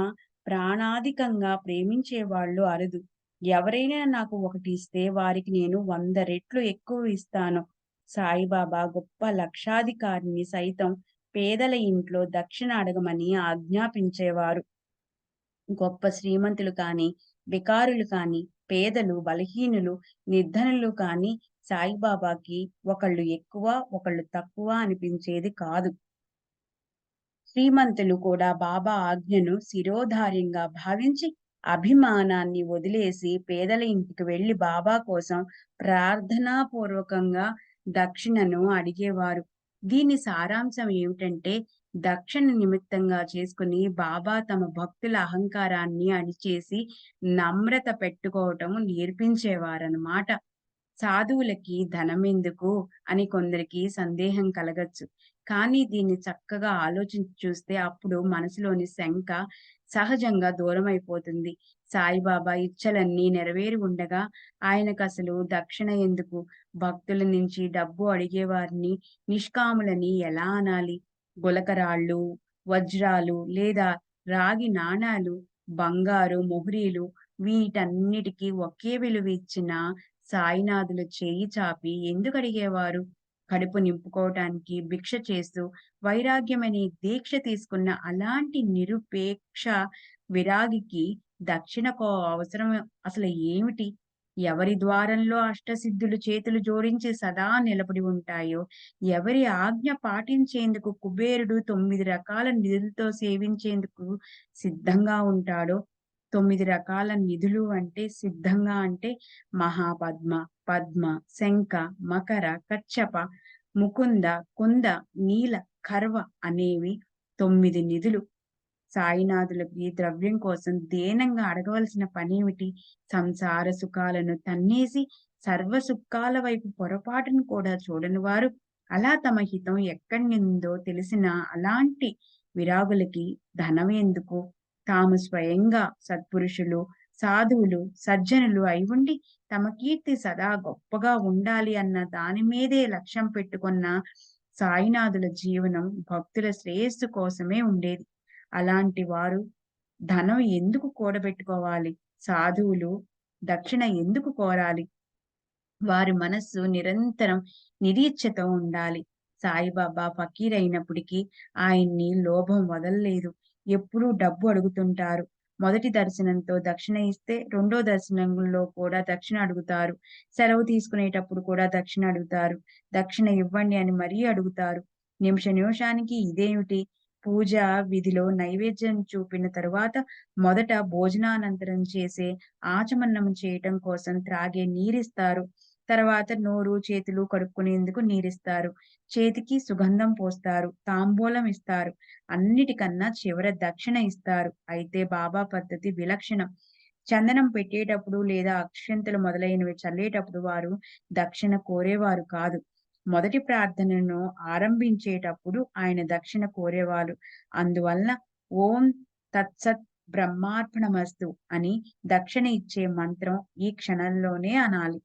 ప్రాణాధికంగా ప్రేమించేవాళ్ళు అరుదు. ఎవరైనా నాకు ఒకటి ఇస్తే వారికి నేను 100 రెట్లు ఎక్కువ ఇస్తాను. సాయిబాబా గొప్ప లక్షాధికారిని సైతం పేదల ఇంట్లో దక్షిణ అడగమని ఆజ్ఞాపించేవారు. గొప్ప శ్రీమంతులు కానీ, బికారులు కానీ, పేదలు, బలహీనులు, నిర్ధనులు కానీ సాయిబాబాకి ఒకళ్ళు ఎక్కువ, ఒకళ్ళు తక్కువ అనిపించేది కాదు. శ్రీమంతులు కూడా బాబా ఆజ్ఞను శిరోధార్యంగా భావించి అభిమానాన్ని వదిలేసి పేదల ఇంటికి వెళ్లి బాబా కోసం ప్రార్థనాపూర్వకంగా దక్షిణను అడిగేవారు. దీని సారాంశం ఏమిటంటే, దక్షిణ నిమిత్తంగా చేసుకుని బాబా తమ భక్తుల అహంకారాన్ని అణిచేసి నమ్రత పెట్టుకోవటం నేర్పించేవారన్నమాట. సాధువులకి ధనమెందుకు అని కొందరికి సందేహం కలగచ్చు. కానీ దీన్ని చక్కగా ఆలోచించి చూస్తే అప్పుడు మనసులోని శంక సహజంగా దూరమైపోతుంది. సాయిబాబా ఇచ్చలన్నీ నెరవేరి ఉండగా ఆయనకసలు దక్షిణ ఎందుకు? భక్తుల నుంచి డబ్బు అడిగేవారిని నిష్కాములని ఎలా అనాలి? గులకరాళ్ళు, వజ్రాలు లేదా రాగి నాణాలు, బంగారు మొహరీలు వీటన్నిటికి ఒకే విలువ ఇచ్చిన సాయినాథులు చేయి చాపి ఎందుకడిగేవారు? కడుపు నింపుకోవటానికి భిక్ష చేస్తూ వైరాగ్యమనే దీక్ష తీసుకున్న అలాంటి నిరుపేక్ష విరాగికి దక్షిణకో అవసరం అసలు ఏమిటి? ఎవరి ద్వారంలో అష్టసిద్ధులు చేతులు జోడించి సదా నిలబడి ఉంటాయో, ఎవరి ఆజ్ఞ పాటించేందుకు కుబేరుడు 9 రకాల నిధులతో సేవించేందుకు సిద్ధంగా ఉంటాడో, 9 రకాల నిధులు అంటే సిద్ధంగా అంటే మహాపద్మ, పద్మ, శంఖ, మకర, కచ్చప, ముకుంద, కుంద, నీల, కర్వ అనేవి 9 నిధులు. సాయినాథులకి ద్రవ్యం కోసం దీనంగా అడగవలసిన పనేమిటి? సంసార సుఖాలను తన్నేసి సర్వ సుఖాల వైపు పొరపాటును కూడా చూడని వారు అలా తమ హితం ఎక్కడినుందో తెలిసిన అలాంటి విరాగులకి ధనం ఎందుకు? తాము స్వయంగా సత్పురుషులు, సాధువులు, సజ్జనులు అయివుండి తమ కీర్తి సదా గొప్పగా ఉండాలి అన్న దాని మీదే లక్ష్యం పెట్టుకున్న సాయినాథుల జీవనం భక్తుల శ్రేయస్సు కోసమే ఉండేది. అలాంటి వారు ధనం ఎందుకు కూడబెట్టుకోవాలి? సాధువులు దక్షిణ ఎందుకు కోరాలి? వారి మనస్సు నిరంతరం నిరీచ్ఛతో ఉండాలి. సాయిబాబా ఫకీరైనప్పటికీ ఆయన్ని లోభం వదల్లేదు. ఎప్పుడూ డబ్బు అడుగుతుంటారు. మొదటి దర్శనంతో దక్షిణ ఇస్తే, రెండో దర్శనంలో కూడా దక్షిణ అడుగుతారు. సెలవు తీసుకునేటప్పుడు కూడా దక్షిణ అడుగుతారు. దక్షిణ ఇవ్వండి అని మరీ అడుగుతారు. నిమిష నిమిషానికి ఇదేమిటి? పూజా విధిలో నైవేద్యం చూపిన తరువాత మొదట భోజనానంతరం చేసే ఆచమన్నము చేయటం కోసం త్రాగే నీరిస్తారు. తర్వాత నోరు, చేతులు కడుక్కునేందుకు నీరిస్తారు. చేతికి సుగంధం పోస్తారు. తాంబూలం ఇస్తారు. అన్నిటికన్నా చివర దక్షిణ ఇస్తారు. అయితే బాబా పద్ధతి విలక్షణం. చందనం పెట్టేటప్పుడు లేదా అక్షింతలు మొదలైనవి చల్లేటప్పుడు వారు దక్షిణ కోరేవారు కాదు. మొదటి ప్రార్థనను ఆరంభించేటప్పుడు ఆయన దక్షిణ కోరేవారు. అందువలన ఓం తత్సత్ బ్రహ్మార్పణమస్తు అని దక్షిణ ఇచ్చే మంత్రం ఈ క్షణంలోనే అనాలి.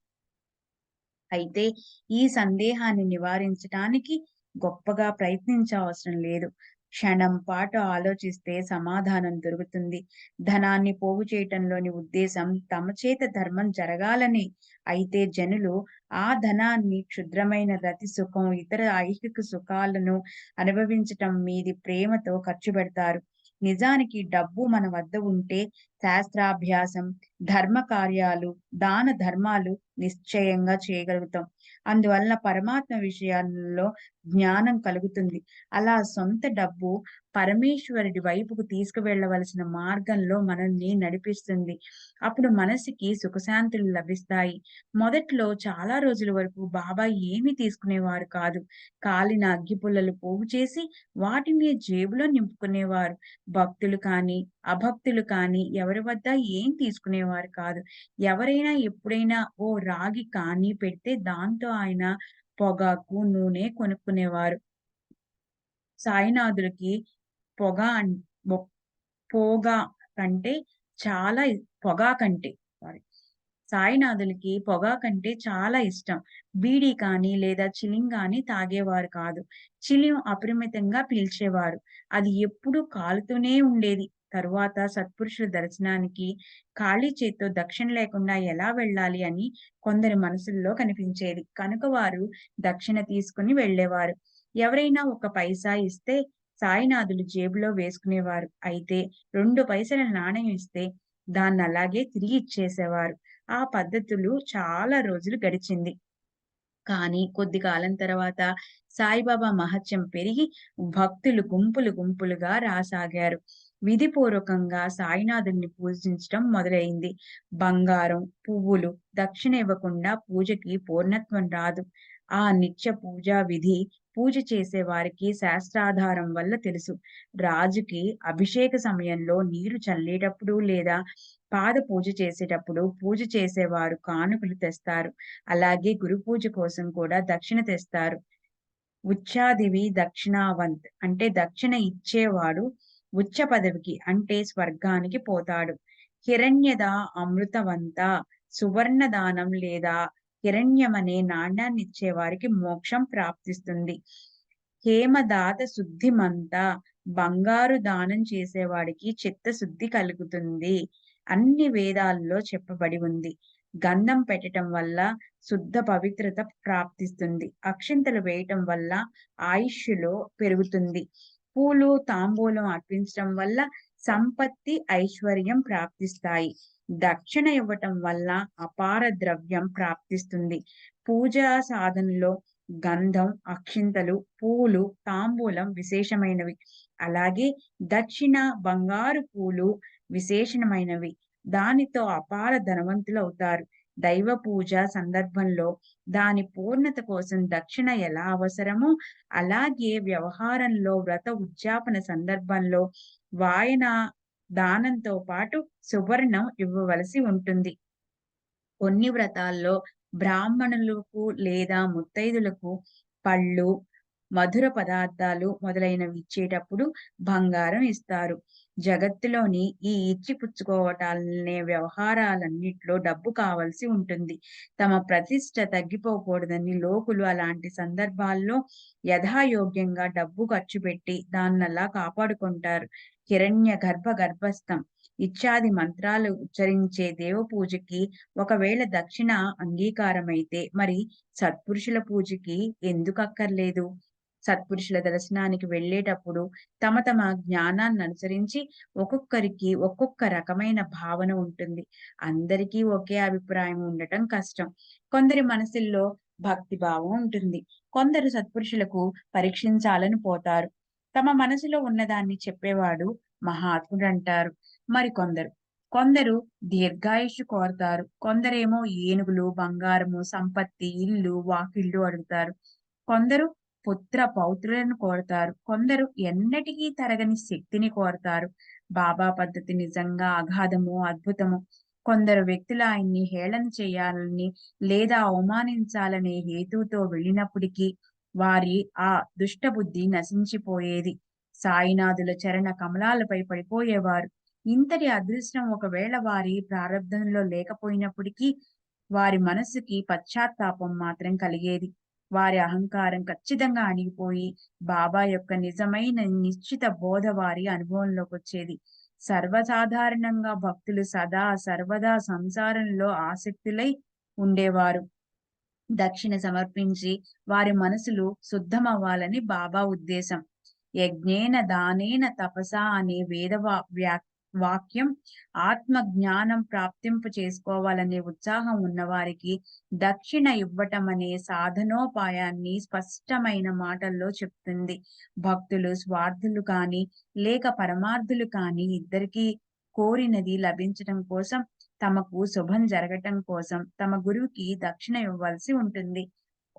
అయితే ఈ సందేహాన్ని నివారించటానికి గొప్పగా ప్రయత్నించవసరం లేదు. క్షణం పాటు ఆలోచిస్తే సమాధానం దొరుకుతుంది. ధనాన్ని పోగు చేయటంలోని ఉద్దేశం తమ చేత ధర్మం జరగాలని. అయితే జనులు ఆ ధనాన్ని క్షుద్రమైన రతి సుఖం, ఇతర ఐహిక సుఖాలను అనుభవించటం మీది ప్రేమతో ఖర్చు పెడతారు. నిజానికి డబ్బు మన వద్ద ఉంటే శాస్త్రాభ్యాసం, ధర్మ కార్యాలు, దాన ధర్మాలు నిశ్చయంగా చేయగలుగుతాం. అందువలన పరమాత్మ విషయాల్లో జ్ఞానం కలుగుతుంది. అలా సొంత డబ్బు పరమేశ్వరుడి వైపుకు తీసుకువెళ్ళవలసిన మార్గంలో మనల్ని నడిపిస్తుంది. అప్పుడు మనసుకి సుఖశాంతులు లభిస్తాయి. మొదట్లో చాలా రోజుల వరకు బాబా ఏమీ తీసుకునేవారు కాదు. కాలిన అగ్గిపుల్లలు పోగు చేసి వాటిని జేబులో నింపుకునేవారు. భక్తులు కానీ, అభక్తులు కానీ ఎవరి వద్ద ఏం తీసుకునేవారు కాదు. ఎవరైనా ఎప్పుడైనా ఓ రాగి కానీ పెడితే దాంతో ఆయన పొగాకు, నూనె కొనుక్కునేవారు. సాయినాథుడికి పొగ అన్ బొ పోగా కంటే చాలా పొగాకంటే సారీ. సాయినాథులకి పొగాకంటే చాలా ఇష్టం. బీడీ కానీ లేదా చిలిం గానీ తాగేవారు కాదు. చిలిం అపరిమితంగా పీల్చేవారు. అది ఎప్పుడూ కాలుతూనే ఉండేది. తరువాత సత్పురుషుల దర్శనానికి ఖాళీ చేత్తో దక్షిణ లేకుండా ఎలా వెళ్ళాలి అని కొందరి మనసుల్లో కనిపించేది. కనుక వారు దక్షిణ తీసుకుని వెళ్ళేవారు. ఎవరైనా ఒక పైసా ఇస్తే సాయినాథులు జేబులో వేసుకునేవారు. అయితే 2 పైసల నాణెం ఇస్తే దాన్నలాగే తిరిగి ఇచ్చేసేవారు. ఆ పద్ధతులు చాలా రోజులు గడిచింది. కానీ కొద్ది కాలం తర్వాత సాయిబాబా మహత్యం పెరిగి భక్తులు గుంపులు గుంపులుగా రాసాగారు. విధిపూర్వకంగా సాయినాథుడిని పూజించటం మొదలైంది. బంగారం, పువ్వులు, దక్షిణ ఇవ్వకుండా పూజకి పూర్ణత్వం రాదు. ఆ నిత్య పూజా విధి పూజ చేసే వారికి శాస్త్రాధారం వల్ల తెలుసు. రాజుకి అభిషేక సమయంలో నీరు చల్లేటప్పుడు లేదా పాద పూజ చేసేటప్పుడు పూజ చేసేవారు కానుకలు తెస్తారు. అలాగే గురు పూజ కోసం కూడా దక్షిణ తెస్తారు. ఉచ్చాదివి దక్షిణావంత్ అంటే దక్షిణ ఇచ్చేవాడు ఉచ్చ పదవికి అంటే స్వర్గానికి పోతాడు. హిరణ్యద అమృతవంత సువర్ణ దానం లేదా హిరణ్యమనే నాణ్యాన్నిచ్చే వారికి మోక్షం ప్రాప్తిస్తుంది. హేమదాత శుద్ధిమంత బంగారు దానం చేసేవాడికి చిత్తశుద్ధి కలుగుతుంది. అన్ని వేదాల్లో చెప్పబడి ఉంది. గంధం పెట్టటం వల్ల శుద్ధ పవిత్రత ప్రాప్తిస్తుంది. అక్షింతలు వేయటం వల్ల ఆయుష్షులో పెరుగుతుంది. పూలు, తాంబూలం అర్పించటం వల్ల సంపత్తి, ఐశ్వర్యం ప్రాప్తిస్తాయి. దక్షిణ ఇవ్వటం వల్ల అపార ద్రవ్యం ప్రాప్తిస్తుంది. పూజా సాధనలో గంధం, అక్షింతలు, పూలు, తాంబూలం విశేషమైనవి. అలాగే దక్షిణ, బంగారు పూలు విశేషమైనవి. దానితో అపార ధనవంతులవుతారు. దైవ పూజ సందర్భంలో దాని పూర్ణత కోసం దక్షిణ ఎలా అవసరమో, అలాగే వ్యవహారంలో వ్రత ఉద్యాపన సందర్భంలో వాయన దానంతో పాటు సువర్ణం ఇవ్వవలసి ఉంటుంది. కొన్ని వ్రతాల్లో బ్రాహ్మణులకు లేదా ముత్తైదులకు పళ్ళు, మధుర పదార్థాలు మొదలైనవి ఇచ్చేటప్పుడు బంగారం ఇస్తారు. జగత్తులోని ఈ ఇచ్చిపుచ్చుకోవటాలనే వ్యవహారాలన్నిట్లో డబ్బు కావలసి ఉంటుంది. తమ ప్రతిష్ట తగ్గిపోకూడదని లోకులు అలాంటి సందర్భాల్లో యథాయోగ్యంగా డబ్బు ఖర్చుపెట్టి దాన్నలా కాపాడుకుంటారు. హిరణ్య గర్భస్థం ఇత్యాది మంత్రాలు ఉచ్చరించే దేవపూజకి ఒకవేళ దక్షిణ అంగీకారమైతే మరి సత్పురుషుల పూజకి ఎందుకక్కర్లేదు? సత్పురుషుల దర్శనానికి వెళ్ళేటప్పుడు తమ తమ జ్ఞానాన్ని అనుసరించి ఒక్కొక్కరికి ఒక్కొక్క రకమైన భావన ఉంటుంది. అందరికీ ఒకే అభిప్రాయం ఉండటం కష్టం. కొందరి మనసుల్లో భక్తి భావం ఉంటుంది. కొందరు సత్పురుషులకు పరీక్షించాలని పోతారు. తమ మనసులో ఉన్నదాన్ని చెప్పేవాడు మహాత్ముడంటారు. కొందరు దీర్ఘాయుష్షు కోరతారు. కొందరేమో ఏనుగులు, బంగారము, సంపత్తి, ఇల్లు, వాకిళ్ళు అడుగుతారు. కొందరు పుత్ర పౌత్రులను కోరతారు. కొందరు ఎన్నటికీ తరగని శక్తిని కోరతారు. బాబా పద్ధతి నిజంగా అగాధము, అద్భుతము. కొందరు వ్యక్తులు ఆయన్ని హేళన చేయాలని లేదా అవమానించాలనే హేతువుతో వెళ్ళినప్పటికీ వారి ఆ దుష్టబుద్ధి నశించిపోయేది. సాయినాథుల చరణ కమలాలపై పడిపోయేవారు. ఇంతటి అదృష్టం ఒకవేళ వారి ప్రారబ్ధంలో లేకపోయినప్పటికీ వారి మనస్సుకి పశ్చాత్తాపం మాత్రం కలిగేది. వారి అహంకారం ఖచ్చితంగా అణిగిపోయి బాబా యొక్క నిజమైన నిశ్చిత బోధ వారి అనుభవంలోకొచ్చేది. సర్వసాధారణంగా భక్తులు సదా సర్వదా సంసారంలో ఆసక్తులై ఉండేవారు. దక్షిణ సమర్పించి వారి మనసులు శుద్ధమవ్వాలని బాబా ఉద్దేశం. యజ్ఞేన దానేన తపసా అనే వాక్యం ఆత్మ జ్ఞానం ప్రాప్తింప చేసుకోవాలనే ఉత్సాహం ఉన్నవారికి దక్షిణ ఇవ్వటం అనే సాధనోపాయాన్ని స్పష్టమైన మాటల్లో చెప్తుంది. భక్తులు స్వార్థులు కాని లేక పరమార్థులు కాని ఇద్దరికీ కోరినది లభించటం కోసం, తమకు శుభం జరగటం కోసం తమ గురువుకి దక్షిణ ఇవ్వవలసి ఉంటుంది.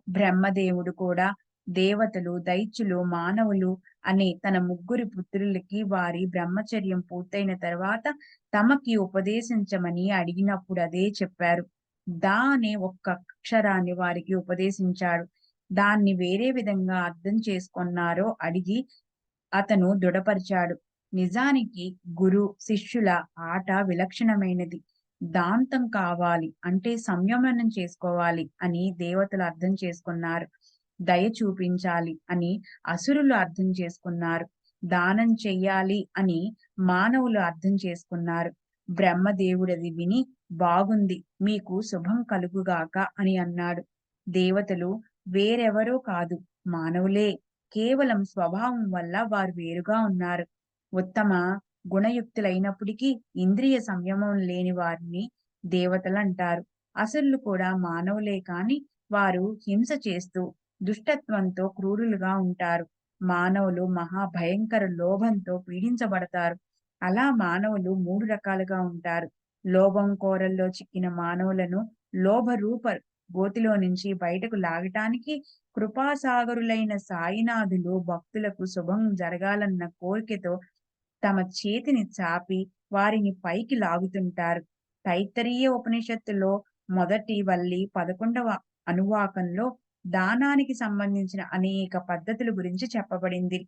బ్రహ్మదేవుడు కూడా దేవతలు, దైత్యులు, మానవులు అనే తన ముగ్గురి పుత్రులకి వారి బ్రహ్మచర్యం పూర్తయిన తర్వాత తమకి ఉపదేశించమని అడిగినప్పుడు అదే చెప్పారు. దా అనే ఒక్క అక్షరాన్ని వారికి ఉపదేశించాడు. దాన్ని వేరే విధంగా అర్థం చేసుకున్నారో అడిగి అతను దృఢపరిచాడు. నిజానికి గురు శిష్యుల ఆట విలక్షణమైనది. దాంతం కావాలి అంటే సంయమనం చేసుకోవాలి అని దేవతలు అర్థం చేసుకున్నారు. దయ చూపించాలి అని అసురులు అర్థం చేసుకున్నారు. దానం చెయ్యాలి అని మానవులు అర్థం చేసుకున్నారు. బ్రహ్మదేవుడది విని బాగుంది, మీకు శుభం కలుగుగాక అని అన్నాడు. దేవతలు వేరెవరో కాదు, మానవులే. కేవలం స్వభావం వల్ల వారు వేరుగా ఉన్నారు. ఉత్తమ గుణయుక్తులైనప్పటికీ ఇంద్రియ సంయమం లేని వారిని దేవతలంటారు. అసురులు కూడా మానవులే కాని వారు హింస చేస్తూ దుష్టత్వంతో క్రూరులుగా ఉంటారు. మానవులు మహాభయంకర లోభంతో పీడించబడతారు. అలా మానవులు 3 రకాలుగా ఉంటారు. లోభం కోరల్లో చిక్కిన మానవులను లోభరూప గోతిలో నుంచి బయటకు లాగటానికి కృపాసాగరులైన సాయినాథులు భక్తులకు శుభం జరగాలన్న కోరికతో తమ చేతిని చాపి వారిని పైకి లాగుతుంటారు. తైత్తరీయ ఉపనిషత్తులో మొదటి వల్లి 11వ అనువాకంలో దానానికి సంబంధించిన అనేక పద్ధతుల గురించి చెప్పబడింది.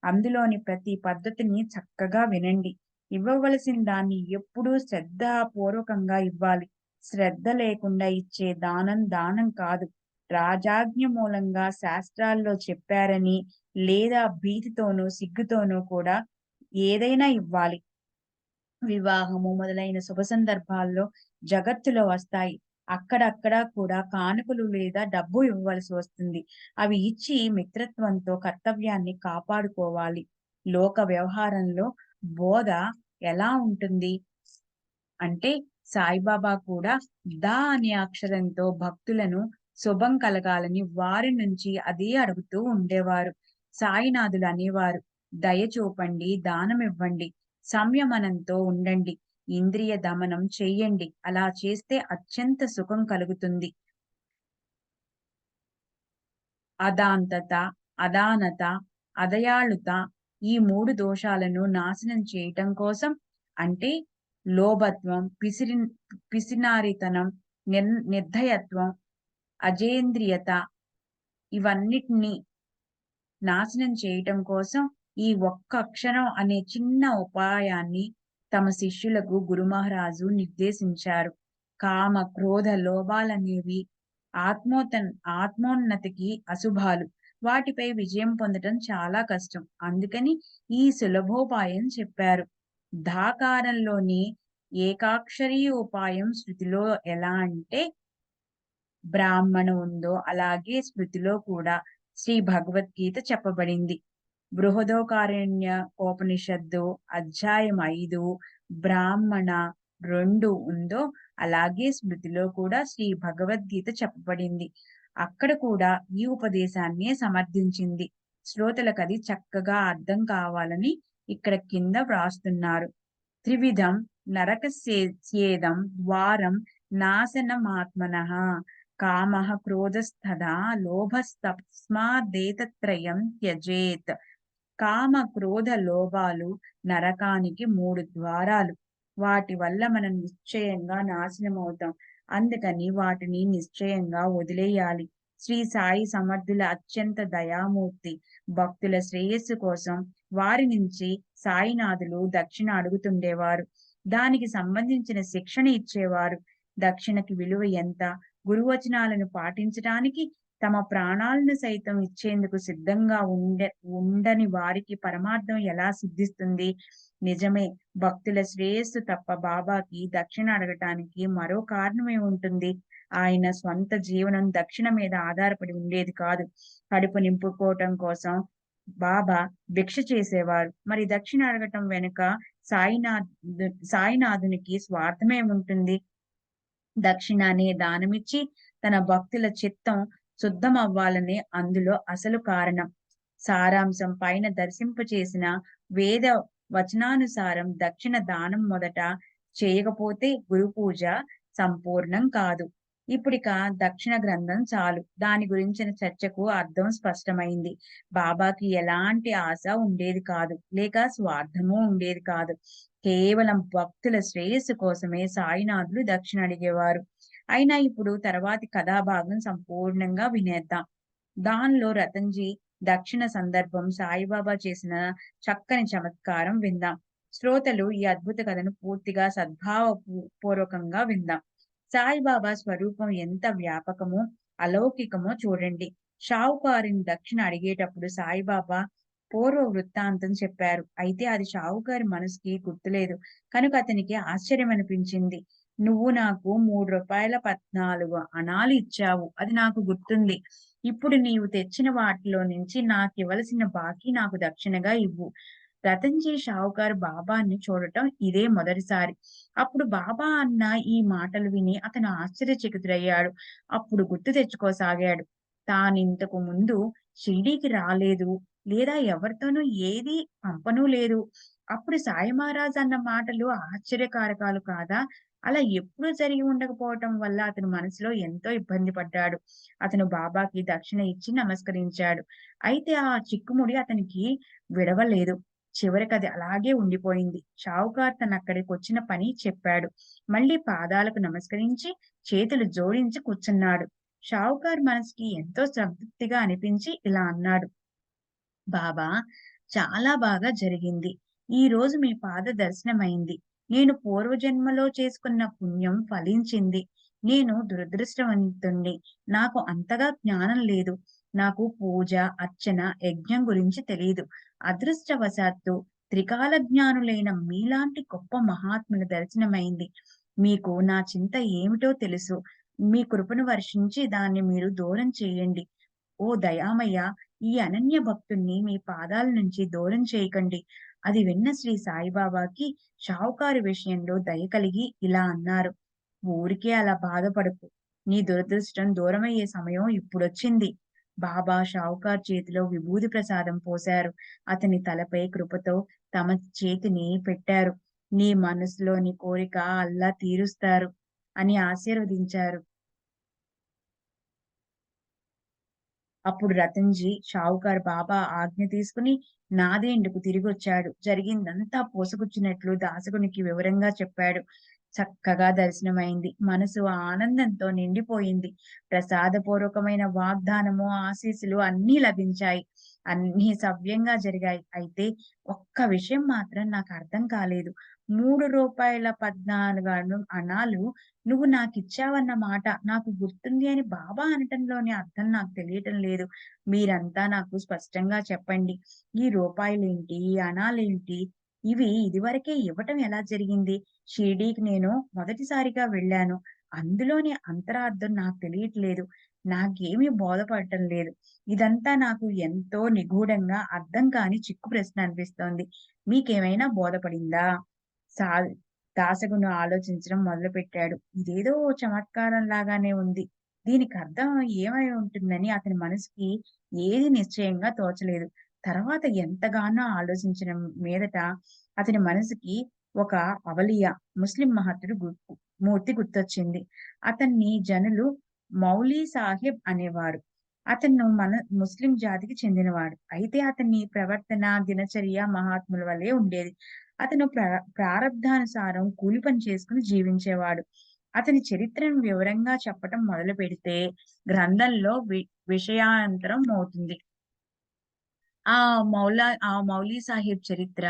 అందులోని ప్రతి పద్ధతిని చక్కగా వినండి. ఇవ్వవలసిన దాన్ని ఎప్పుడూ శ్రద్ధాపూర్వకంగా ఇవ్వాలి. శ్రద్ధ లేకుండా ఇచ్చే దానం దానం కాదు. రాజాజ్ఞ మూలంగా శాస్త్రాల్లో చెప్పారని లేదా భీతితోనో, సిగ్గుతోనో కూడా ఏదైనా ఇవ్వాలి. వివాహము మొదలైన శుభ సందర్భాల్లో జగత్తులో వస్తాయి. అక్కడక్కడ కూడా కానుకలు లేదా డబ్బు ఇవ్వవలసి వస్తుంది. అవి ఇచ్చి మిత్రత్వంతో కర్తవ్యాన్ని కాపాడుకోవాలి. లోక వ్యవహారంలో బోధ ఎలా ఉంటుంది అంటే సాయిబాబా కూడా దా అనే అక్షరంతో భక్తులను శుభం కలగాలని వారి నుంచి అదే అడుగుతూ ఉండేవారు. సాయినాథులు అనేవారు, దయ చూపండి, దానమివ్వండి, సంయమనంతో ఉండండి, ఇంద్రియ దమనం చెయ్యండి. అలా చేస్తే అత్యంత సుఖం కలుగుతుంది. అదాంతత, అదానత, అదయాళుత ఈ 3 దోషాలను నాశనం చేయటం కోసం అంటే లోభత్వం, పిసినారితనం, నిర్దయత్వం, అజేంద్రియత ఇవన్నిటిని నాశనం చేయటం కోసం ఈ ఒక్క అక్షరం అనే చిన్న ఉపాయాన్ని తమ శిష్యులకు గురు మహారాజు నిర్దేశించారు. కామ, క్రోధ, లోభాలనేవి ఆత్మోన్నతికి అశుభాలు. వాటిపై విజయం పొందటం చాలా కష్టం. అందుకని ఈ సులభోపాయం చెప్పారు. ధాకారంలోని ఏకాక్షరీ ఉపాయం శృతిలో ఎలా అంటే బ్రాహ్మణ ఉందో అలాగే స్మృతిలో కూడా శ్రీ భగవద్గీత చెప్పబడింది. బృహదోకారణ్యకోపనిషత్తు అధ్యాయం 5 బ్రాహ్మణ 2 ఉందో అలాగే స్మృతిలో కూడా శ్రీ భగవద్గీత చెప్పబడింది. అక్కడ కూడా ఈ ఉపదేశాన్నే సమర్థించింది. శ్రోతలకది చక్కగా అర్థం కావాలని ఇక్కడ కింద వ్రాస్తున్నారు. త్రివిధం నరకస్యేదం ద్వారం నాశనమాత్మనః కామః క్రోధస్తథా లోభస్తస్మాదేతత్రయం త్యజేత్. కామ, క్రోధ, లోభాలు నరకానికి 3 ద్వారాలు. వాటి వల్ల మనం నిశ్చయంగా నాశనమవుతాం. అందుకని వాటిని నిశ్చయంగా వదిలేయాలి. శ్రీ సాయి సమర్థుల అత్యంత దయామూర్తి. భక్తుల శ్రేయస్సు కోసం వారి నుంచి సాయినాథులు దక్షిణ అడుగుతుండేవారు. దానికి సంబంధించిన శిక్షణ ఇచ్చేవారు. దక్షిణకి విలువ ఎంత? గురువచనాలను పాటించటానికి తమ ప్రాణాలను సైతం ఇచ్చేందుకు సిద్ధంగా ఉండని వారికి పరమార్థం ఎలా సిద్ధిస్తుంది? నిజమే, భక్తుల శ్రేయస్సు తప్ప బాబాకి దక్షిణ అడగటానికి మరో కారణమే ఉంటుంది. ఆయన స్వంత జీవనం దక్షిణ మీద ఆధారపడి ఉండేది కాదు. కడుపు నింపుకోవటం కోసం బాబా భిక్ష చేసేవారు. మరి దక్షిణ అడగటం వెనుక సాయినాథునికి స్వార్థమేముంటుంది? దక్షిణ అనే దానమిచ్చి తన భక్తుల చిత్తం శుద్ధమవ్వాలనే అందులో అసలు కారణం. సారాంశం పైన దర్శింపచేసిన వేద వచనానుసారం దక్షిణ దానం మొదట చేయకపోతే గురు పూజ సంపూర్ణం కాదు. ఇప్పుడిక దక్షిణ గ్రంథం చాలు. దాని గురించిన చర్చకు అర్థం స్పష్టమైంది. బాబాకి ఎలాంటి ఆశ ఉండేది కాదు, లేక స్వార్థము ఉండేది కాదు. కేవలం భక్తుల శ్రేయస్సు కోసమే సాయినాథులు దక్షిణ అడిగేవారు. అయినా ఇప్పుడు తర్వాతి కథాభాగం సంపూర్ణంగా వినేద్దాం. దానిలో రతన్జీ దక్షిణ సందర్భం సాయిబాబా చేసిన చక్కని చమత్కారం విందాం. శ్రోతలు ఈ అద్భుత కథను పూర్తిగా పూర్వకంగా విందాం. సాయిబాబా స్వరూపం ఎంత వ్యాపకమో అలౌకికమో చూడండి. షావుకారిని దక్షిణ అడిగేటప్పుడు సాయిబాబా పూర్వ వృత్తాంతం చెప్పారు. అయితే అది షావుకారి మనసుకి గుర్తులేదు కనుక అతనికి ఆశ్చర్యం అనిపించింది. నువ్వు నాకు ₹3.14 అణాలు ఇచ్చావు, అది నాకు గుర్తుంది. ఇప్పుడు నీవు తెచ్చిన వాటిలో నుంచి నాకివ్వలసిన బాకీ నాకు దక్షిణగా ఇవ్వు. రతన్జీ షావుకారు బాబాని చూడటం ఇదే మొదటిసారి. అప్పుడు బాబా అన్న ఈ మాటలు విని అతను ఆశ్చర్యచకితుడయ్యాడు. అప్పుడు గుర్తు తెచ్చుకోసాగాడు. తానింతకు ముందు షిరిడీకి రాలేదు, లేదా ఎవరితోనూ ఏదీ పంపనూ లేదు. అప్పుడు సాయి మహారాజ్ అన్న మాటలు ఆశ్చర్యకారకాలు కాదా? అలా ఎప్పుడూ జరిగి ఉండకపోవటం వల్ల అతను మనసులో ఎంతో ఇబ్బంది పడ్డాడు. అతను బాబాకి దక్షిణ ఇచ్చి నమస్కరించాడు. అయితే ఆ చిక్కుముడి అతనికి విడవలేదు. చివరికది అలాగే ఉండిపోయింది. షావుకార్ తనక్కడికొచ్చిన పని చెప్పాడు. మళ్ళీ పాదాలకు నమస్కరించి చేతులు జోడించి కూర్చున్నాడు. షావుకార్ మనసుకి ఎంతో సంతృప్తిగా అనిపించి ఇలా అన్నాడు. బాబా, చాలా బాగా జరిగింది. ఈ రోజు మీ పాద దర్శనమైంది. నేను పూర్వజన్మలో చేసుకున్న పుణ్యం ఫలించింది. నేను దురదృష్టవంతుణ్ణి. నాకు అంతగా జ్ఞానం లేదు. నాకు పూజ, అర్చన, యజ్ఞం గురించి తెలీదు. అదృష్టవశాత్తు త్రికాల జ్ఞానులైన మీలాంటి గొప్ప మహాత్ముల దర్శనమైంది. మీకు నా చింత ఏమిటో తెలుసు. మీ కృపను వర్షించి దాన్ని మీరు దూరం చేయండి. ఓ దయామయ్య, ఈ అనన్య భక్తుణ్ణి మీ పాదాల నుంచి దూరం చేయకండి. అది విన్న శ్రీ సాయిబాబాకి షావుకారు విషయంలో దయ కలిగి ఇలా అన్నారు. ఊరికే అలా బాధపడకు. నీ దురదృష్టం దూరమయ్యే సమయం ఇప్పుడొచ్చింది. బాబా షావుకార్ చేతిలో విభూది ప్రసాదం పోశారు. అతని తలపై కృపతో తమ చేతిని పెట్టారు. నీ మనసులోని కోరిక అల్లా తీరుస్తారు అని ఆశీర్వదించారు. అప్పుడు రతన్‌జీ షావుకారు బాబా ఆజ్ఞ తీసుకుని నాదేండుకు తిరిగొచ్చాడు. జరిగిందంతా పూసగుచ్చినట్లు దాసగునికి వివరంగా చెప్పాడు. చక్కగా దర్శనమైంది. మనసు ఆనందంతో నిండిపోయింది. ప్రసాదపూర్వకమైన వాగ్దానము, ఆశీస్సులు అన్నీ లభించాయి. అన్నీ సవ్యంగా జరిగాయి. అయితే ఒక్క విషయం మాత్రం నాకర్థం కాలేదు. రూ. 3.14 అణాలు నువ్వు నాకిచ్చావన్న మాట నాకు గుర్తుంది అని బాబా అనటంలోని అర్థం నాకు తెలియటం లేదు. మీరంతా నాకు స్పష్టంగా చెప్పండి. ఈ రూపాయలేంటి? ఈ అణాలేంటి? ఇవి ఇదివరకే ఇవ్వటం ఎలా జరిగింది? షిరిడీకి నేను మొదటిసారిగా వెళ్ళాను. అందులోని అంతరార్థం నాకు తెలియట్లేదు. నాకేమీ బోధపడటం లేదు. ఇదంతా నాకు ఎంతో నిగూఢంగా అర్థం కాని చిక్కు ప్రశ్న అనిపిస్తోంది. మీకేమైనా బోధపడిందా? సా దాసగును ఆలోచించడం మొదలుపెట్టాడు. ఇదేదో చమత్కారం లాగానే ఉంది. దీనికర్థం ఏమై ఉంటుందని అతని మనసుకి ఏది నిశ్చయంగా తోచలేదు. తర్వాత ఎంతగానో ఆలోచించిన మీదట అతని మనసుకి ఒక అవలియా ముస్లిం మహత్తుడు మూర్తి గుర్తొచ్చింది. అతన్ని జనులు మౌలీ సాహెబ్ అనేవారు. అతను మన ముస్లిం జాతికి చెందినవాడు. అయితే అతని ప్రవర్తన, దినచర్య మహాత్ముల వలె ఉండేది. అతను ప్రారబ్ధానుసారం కూలి పని చేసుకుని జీవించేవాడు. అతని చరిత్రను వివరంగా చెప్పటం మొదలుపెడితే గ్రంథంలో విషయాంతరం అవుతుంది. ఆ మౌలీ సాహిబ్ చరిత్ర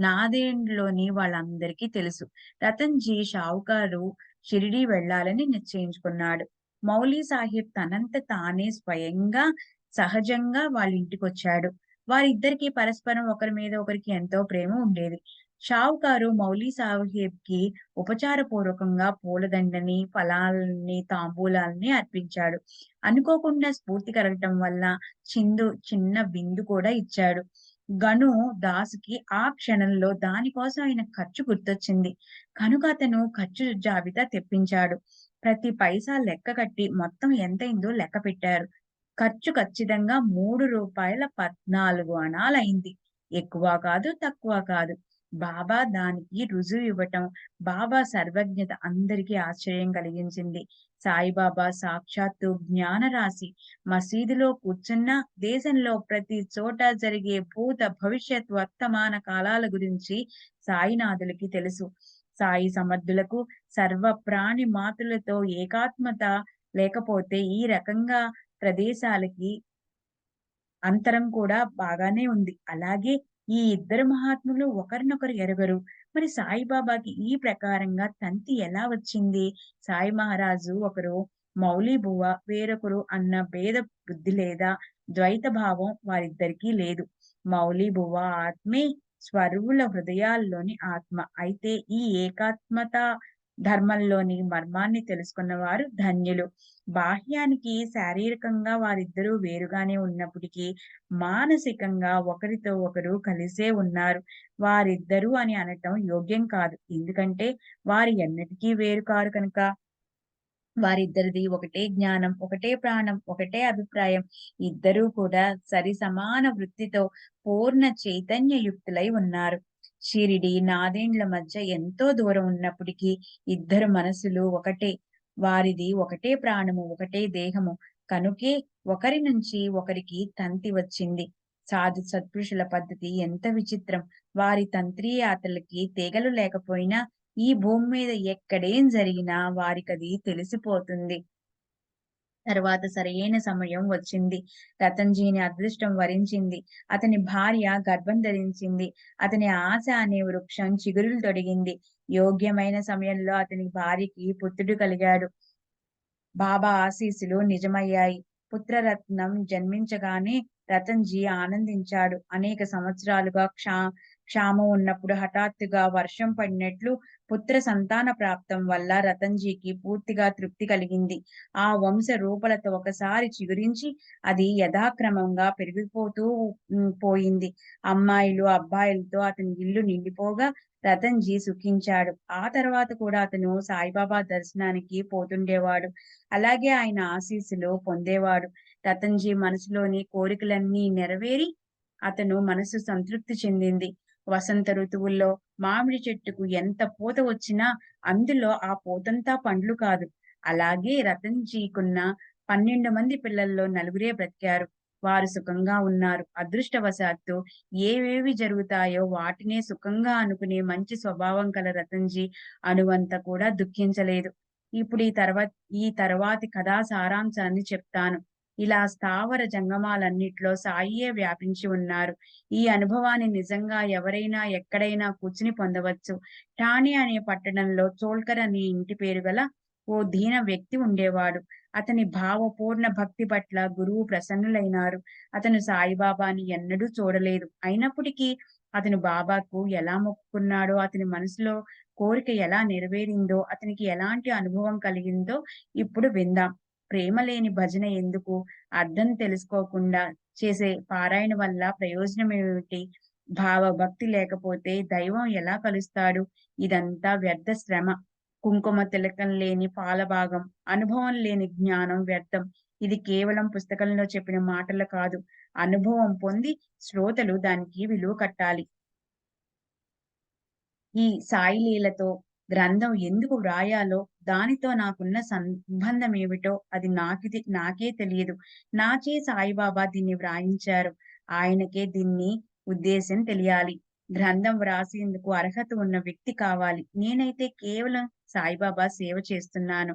నాదేండ్‌లోని వాళ్ళందరికీ తెలుసు. రతన్‌జీ షావుకారు షిరిడీ వెళ్ళాలని నిశ్చయించుకున్నాడు. మౌలీ సాహిబ్ తనంత తానే స్వయంగా, సహజంగా వాళ్ళింటికొచ్చాడు. వారిద్దరికీ పరస్పరం ఒకరి మీద ఒకరికి ఎంతో ప్రేమ ఉండేది. షావుకారు మౌలీ సాహిబ్‌కి ఉపచారపూర్వకంగా పూలదండని, ఫలాల్ని, తాంబూలాల్ని అర్పించాడు. అనుకోకుండా స్ఫూర్తి కలగటం వల్ల చిన్న విందు కూడా ఇచ్చాడు. గను దాసుకి ఆ క్షణంలో దాని కోసం అయిన ఖర్చు గుర్తొచ్చింది. కనుక అతను ఖర్చు జాబితా తెప్పించాడు. ప్రతి పైసా లెక్క కట్టి మొత్తం ఎంతయిందో లెక్క పెట్టారు. ఖర్చు ఖచ్చితంగా రూ. 3.14 అణాలయింది. ఎక్కువ కాదు, తక్కువ కాదు. బాబా దానికి రుజువు ఇవ్వటం, బాబా సర్వజ్ఞత అందరికీ ఆశ్చర్యం కలిగించింది. సాయిబాబా సాక్షాత్తు జ్ఞానరాశి. మసీదులో కూర్చున్నా దేశంలో ప్రతి చోట జరిగే భూత, భవిష్యత్, వర్తమాన కాలాల గురించి సాయినాథులకి తెలుసు. సాయి సమర్థులకు సర్వ ప్రాణి మాతులతో ఏకాత్మత లేకపోతే ఈ రకంగా ప్రదేశాలకి అంతరం కూడా బాగానే ఉంది. అలాగే ఈ ఇద్దరు మహాత్ములు ఒకరినొకరు ఎరుగరు. మరి సాయిబాబాకి ఈ ప్రకారంగా తంతి ఎలా వచ్చింది? సాయి మహారాజు ఒకరు మౌలి బువ్వ, వేరొకరు అన్న భేద బుద్ధి లేదా ద్వైత భావం వారిద్దరికీ లేదు. మౌలి బువ్వ ఆత్మే, స్వరువుల హృదయాల్లోని ఆత్మ. అయితే ఈ ఏకాత్మత ధర్మంలోని మర్మాన్ని తెలుసుకున్న వారు ధన్యులు. బాహ్యానికి శారీరకంగా వారిద్దరూ వేరుగానే ఉన్నప్పటికీ మానసికంగా ఒకరితో ఒకరు కలిసే ఉన్నారు. వారిద్దరూ అని అనటం యోగ్యం కాదు. ఎందుకంటే వారు ఎన్నటికీ వేరు కారు కనుక. వారిద్దరిది ఒకటే జ్ఞానం, ఒకటే ప్రాణం, ఒకటే అభిప్రాయం. ఇద్దరూ కూడా సరిసమాన వృత్తితో పూర్ణ చైతన్యయుక్తులై ఉన్నారు. షిరిడి, నాదెండ్ల మధ్య ఎంతో దూరం ఉన్నప్పటికీ ఇద్దరు మనసులు ఒకటే. వారిది ఒకటే ప్రాణము, ఒకటే దేహము. కనుకే ఒకరి నుంచి ఒకరికి తంతి వచ్చింది. సాధు సత్పురుషుల పద్ధతి ఎంత విచిత్రం! వారి తంత్రీయాత్రలకి తీగలు లేకపోయినా ఈ భూమి మీద ఎక్కడేం జరిగినా వారికది తెలిసిపోతుంది. తరువాత సరియైన సమయం వచ్చింది. రతన్‌జీని అదృష్టం వరించింది. అతని భార్య గర్భం ధరించింది. అతని ఆశ అనే వృక్షం చిగురులు తొడిగింది. యోగ్యమైన సమయంలో అతని భార్యకి పుత్రుడు కలిగాడు. బాబా ఆశీస్సులు నిజమయ్యాయి. పుత్రరత్నం జన్మించగానే రతన్‌జీ ఆనందించాడు. అనేక సంవత్సరాలుగా క్షామం ఉన్నప్పుడు హఠాత్తుగా వర్షం పడినట్లు పుత్ర సంతాన ప్రాప్తం వల్ల రతన్‌జీకి పూర్తిగా తృప్తి కలిగింది. ఆ వంశ రూపలత ఒకసారి చిగురించి అది యథాక్రమంగా పెరిగిపోతూ పోయింది. అమ్మాయిలు, అబ్బాయిలతో అతని ఇల్లు నిండిపోగా రతన్‌జీ సుఖించాడు. ఆ తర్వాత కూడా అతను సాయిబాబా దర్శనానికి పోతుండేవాడు. అలాగే ఆయన ఆశీస్సులు పొందేవాడు. రతన్‌జీ మనసులోని కోరికలన్నీ నెరవేరి అతను మనసు సంతృప్తి చెందింది. వసంత ఋతువుల్లో మామిడి చెట్టుకు ఎంత పూత వచ్చినా అందులో ఆ పూతంతా పండ్లు కాదు. అలాగే రతన్‌జీకున్న 12 మంది పిల్లల్లో నలుగురే బ్రతికారు. వారు సుఖంగా ఉన్నారు. అదృష్టవశాత్తు ఏవేవి జరుగుతాయో వాటినే సుఖంగా అనుకునే మంచి స్వభావం కల రతన్‌జీ అణువంత కూడా దుఃఖించలేదు. ఇప్పుడు ఈ తర్వాతి కథా సారాంశాన్ని చెప్తాను. ఇలా స్థావర జంగమాలన్నిట్లో సాయియే వ్యాపించి ఉన్నారు. ఈ అనుభవాన్ని నిజంగా ఎవరైనా ఎక్కడైనా కూర్చుని పొందవచ్చు. ఠాణే అనే పట్టణంలో చోల్కర్ అనే ఇంటి పేరు గల ఓ దీన వ్యక్తి ఉండేవాడు. అతని భావపూర్ణ భక్తి పట్ల గురువు ప్రసన్నులైనారు. అతను సాయిబాబాని ఎన్నడూ చూడలేదు. అయినప్పటికీ అతను బాబాకు ఎలా మొక్కుకున్నాడో, అతని మనసులో కోరిక ఎలా నెరవేరిందో, అతనికి ఎలాంటి అనుభవం కలిగిందో ఇప్పుడు విందాం. ప్రేమ లేని భజన ఎందుకు? అర్థం తెలుసుకోకుండా చేసే పారాయణ వల్ల ప్రయోజనమేమిటి? భక్తి లేకపోతే దైవం ఎలా కలుస్తాడు? ఇదంతా వ్యర్థ శ్రమ. కుంకుమ తిలకం లేని పాలభాగం, అనుభవం లేని జ్ఞానం వ్యర్థం. ఇది కేవలం పుస్తకంలో చెప్పిన మాటలు కాదు. అనుభవం పొంది శ్రోతలు దానికి విలువ కట్టాలి. ఈ సాయి లీలతో గ్రంథం ఎందుకు వ్రాయాలో, దానితో నాకున్న సంబంధమేమిటో అది నాకే తెలియదు. నాచే సాయిబాబా దీన్ని వ్రాయించారు. ఆయనకే దీన్ని ఉద్దేశ్యం తెలియాలి. గ్రంథం వ్రాసేందుకు అర్హత ఉన్న వ్యక్తి కావాలి. నేనైతే కేవలం సాయిబాబా సేవ చేస్తున్నాను.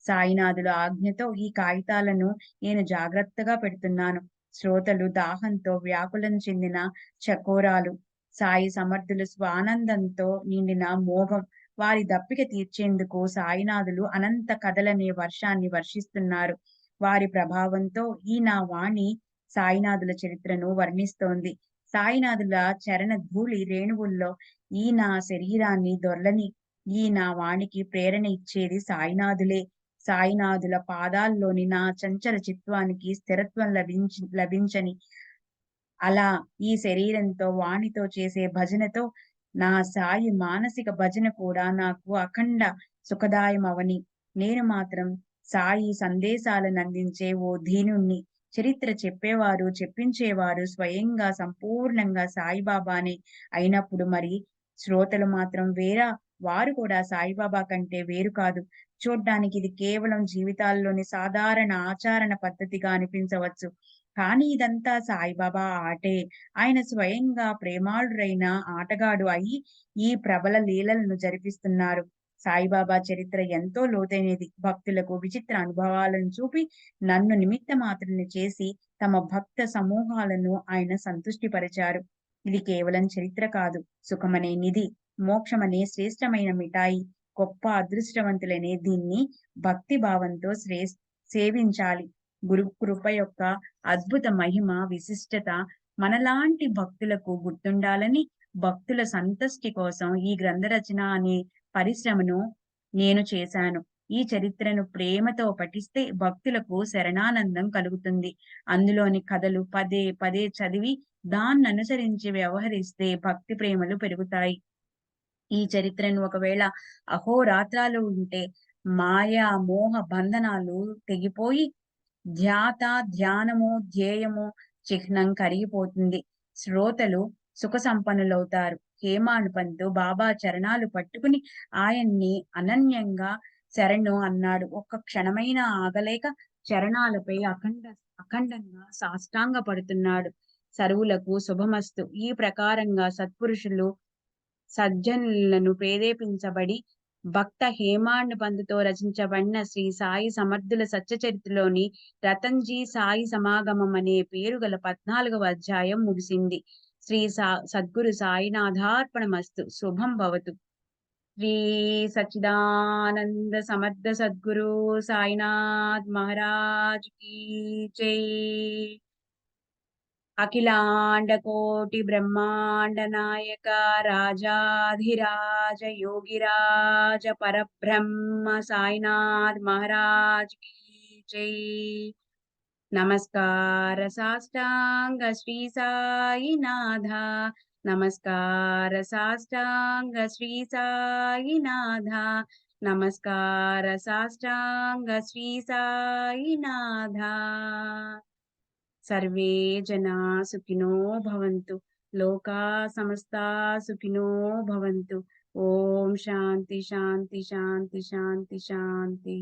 సాయినాథుల ఆజ్ఞతో ఈ కాగితాలను నేను జాగ్రత్తగా పెడుతున్నాను. శ్రోతలు దాహంతో వ్యాకులం చెందిన చకోరాలు, సాయి సమర్థులు స్వానందంతో నిండిన మోహం, వారి దప్పిక తీర్చేందుకు సాయినాథులు అనంత కథలనే వర్షాన్ని వర్షిస్తున్నారు. వారి ప్రభావంతో ఈ నా వాణి సాయినాథుల చరిత్రను వర్ణిస్తోంది. సాయినాథుల చరణ ధూళి రేణువుల్లో ఈ నా శరీరాన్ని దొర్లని, ఈ నా వాణికి ప్రేరణ ఇచ్చేది సాయినాథులే. సాయినాథుల పాదాల్లోని నా చంచల చిత్వానికి స్థిరత్వం లభించని అలా ఈ శరీరంతో, వాణితో చేసే భజనతో నా సాయి మానసిక భజన కూడా నాకు అఖండ సుఖదాయమవని. నేను మాత్రం సాయి సందేశాలనందించే ఓ దీనుణ్ణి. చరిత్ర చెప్పేవారు, చెప్పించేవారు స్వయంగా సంపూర్ణంగా సాయిబాబానే అయినప్పుడు మరి శ్రోతలు మాత్రం వారు కూడా సాయిబాబా కంటే వేరు కాదు. చూడ్డానికి ఇది కేవలం జీవితాల్లోని సాధారణ ఆచరణ పద్ధతిగా అనిపించవచ్చు. కానీ ఇదంతా సాయిబాబా ఆటే. ఆయన స్వయంగా ప్రేమాళుడైన ఆటగాడు అయి ఈ ప్రబల లీలలను జరిపిస్తున్నారు. సాయిబాబా చరిత్ర ఎంతో లోతైనది. భక్తులకు విచిత్ర అనుభవాలను చూపి నన్ను నిమిత్త మాత్రుని చేసి తమ భక్త సమూహాలను ఆయన సంతుష్టిపరిచారు. ఇది కేవలం చరిత్ర కాదు. సుఖమనే నిధి, మోక్షమనే శ్రేష్టమైన మిఠాయి. గొప్ప అదృష్టవంతులనే దీన్ని భక్తి భావంతో సేవించాలి. గురు కృప యొక్క అద్భుత మహిమ, విశిష్టత మనలాంటి భక్తులకు గుర్తుండాలని, భక్తుల సంతృష్టి కోసం ఈ గ్రంథ రచన అనే పరిశ్రమను నేను చేశాను. ఈ చరిత్రను ప్రేమతో పఠిస్తే భక్తులకు శరణానందం కలుగుతుంది. అందులోని కథలు పదే పదే చదివి దాన్ననుసరించి వ్యవహరిస్తే భక్తి ప్రేమలు పెరుగుతాయి. ఈ చరిత్రను ఒకవేళ అహోరాత్రాలు ఉంటే మాయా, మోహ బంధనాలు తెగిపోయి ధ్యానము, ధ్యేయము చిహ్నం కరిగిపోతుంది. శ్రోతలు సుఖ సంపన్నులవుతారు. హేమాడ్ పంతు బాబా చరణాలు పట్టుకుని ఆయన్ని అనన్యంగా శరణు అన్నాడు. ఒక్క క్షణమైనా ఆగలేక చరణాలపై అఖండంగా సాష్టాంగ పడుతున్నాడు. సర్వులకు శుభమస్తు. ఈ ప్రకారంగా సత్పురుషులు సజ్జనులను ప్రేరేపించబడి భక్త హేమాండ్ పంతుతో రచించబడిన శ్రీ సాయి సమర్థుల సత్యచరిత్రలోని రతన్జీ సాయి సమాగమం అనే పేరు గల 14వ అధ్యాయం ముగిసింది. సద్గురు సాయినాథార్పణమస్తు. శుభం భవతు. శ్రీ సచ్చిదానంద సమర్థ సద్గురు సాయినాథ్ మహారాజ్ కీ జై. అఖిలాండ కోటి బ్రహ్మాండ నాయక రాజాధిరాజ యోగిరాజ పరబ్రహ్మ సాయినాథ్ మహారాజ్ కీ జై. నమస్కార సాష్టాంగ శ్రీ సాయినాథ. నమస్కార సాష్టాంగ శ్రీ సాయినాథ. నమస్కార సాష్టాంగ శ్రీ సాయినాథ. సర్వే జనా సుఖినో భవంతు. లోకా సమస్తా సుఖినో భవంతు. ఓం శాంతి శాంతి శాంతి శాంతి శాంతి.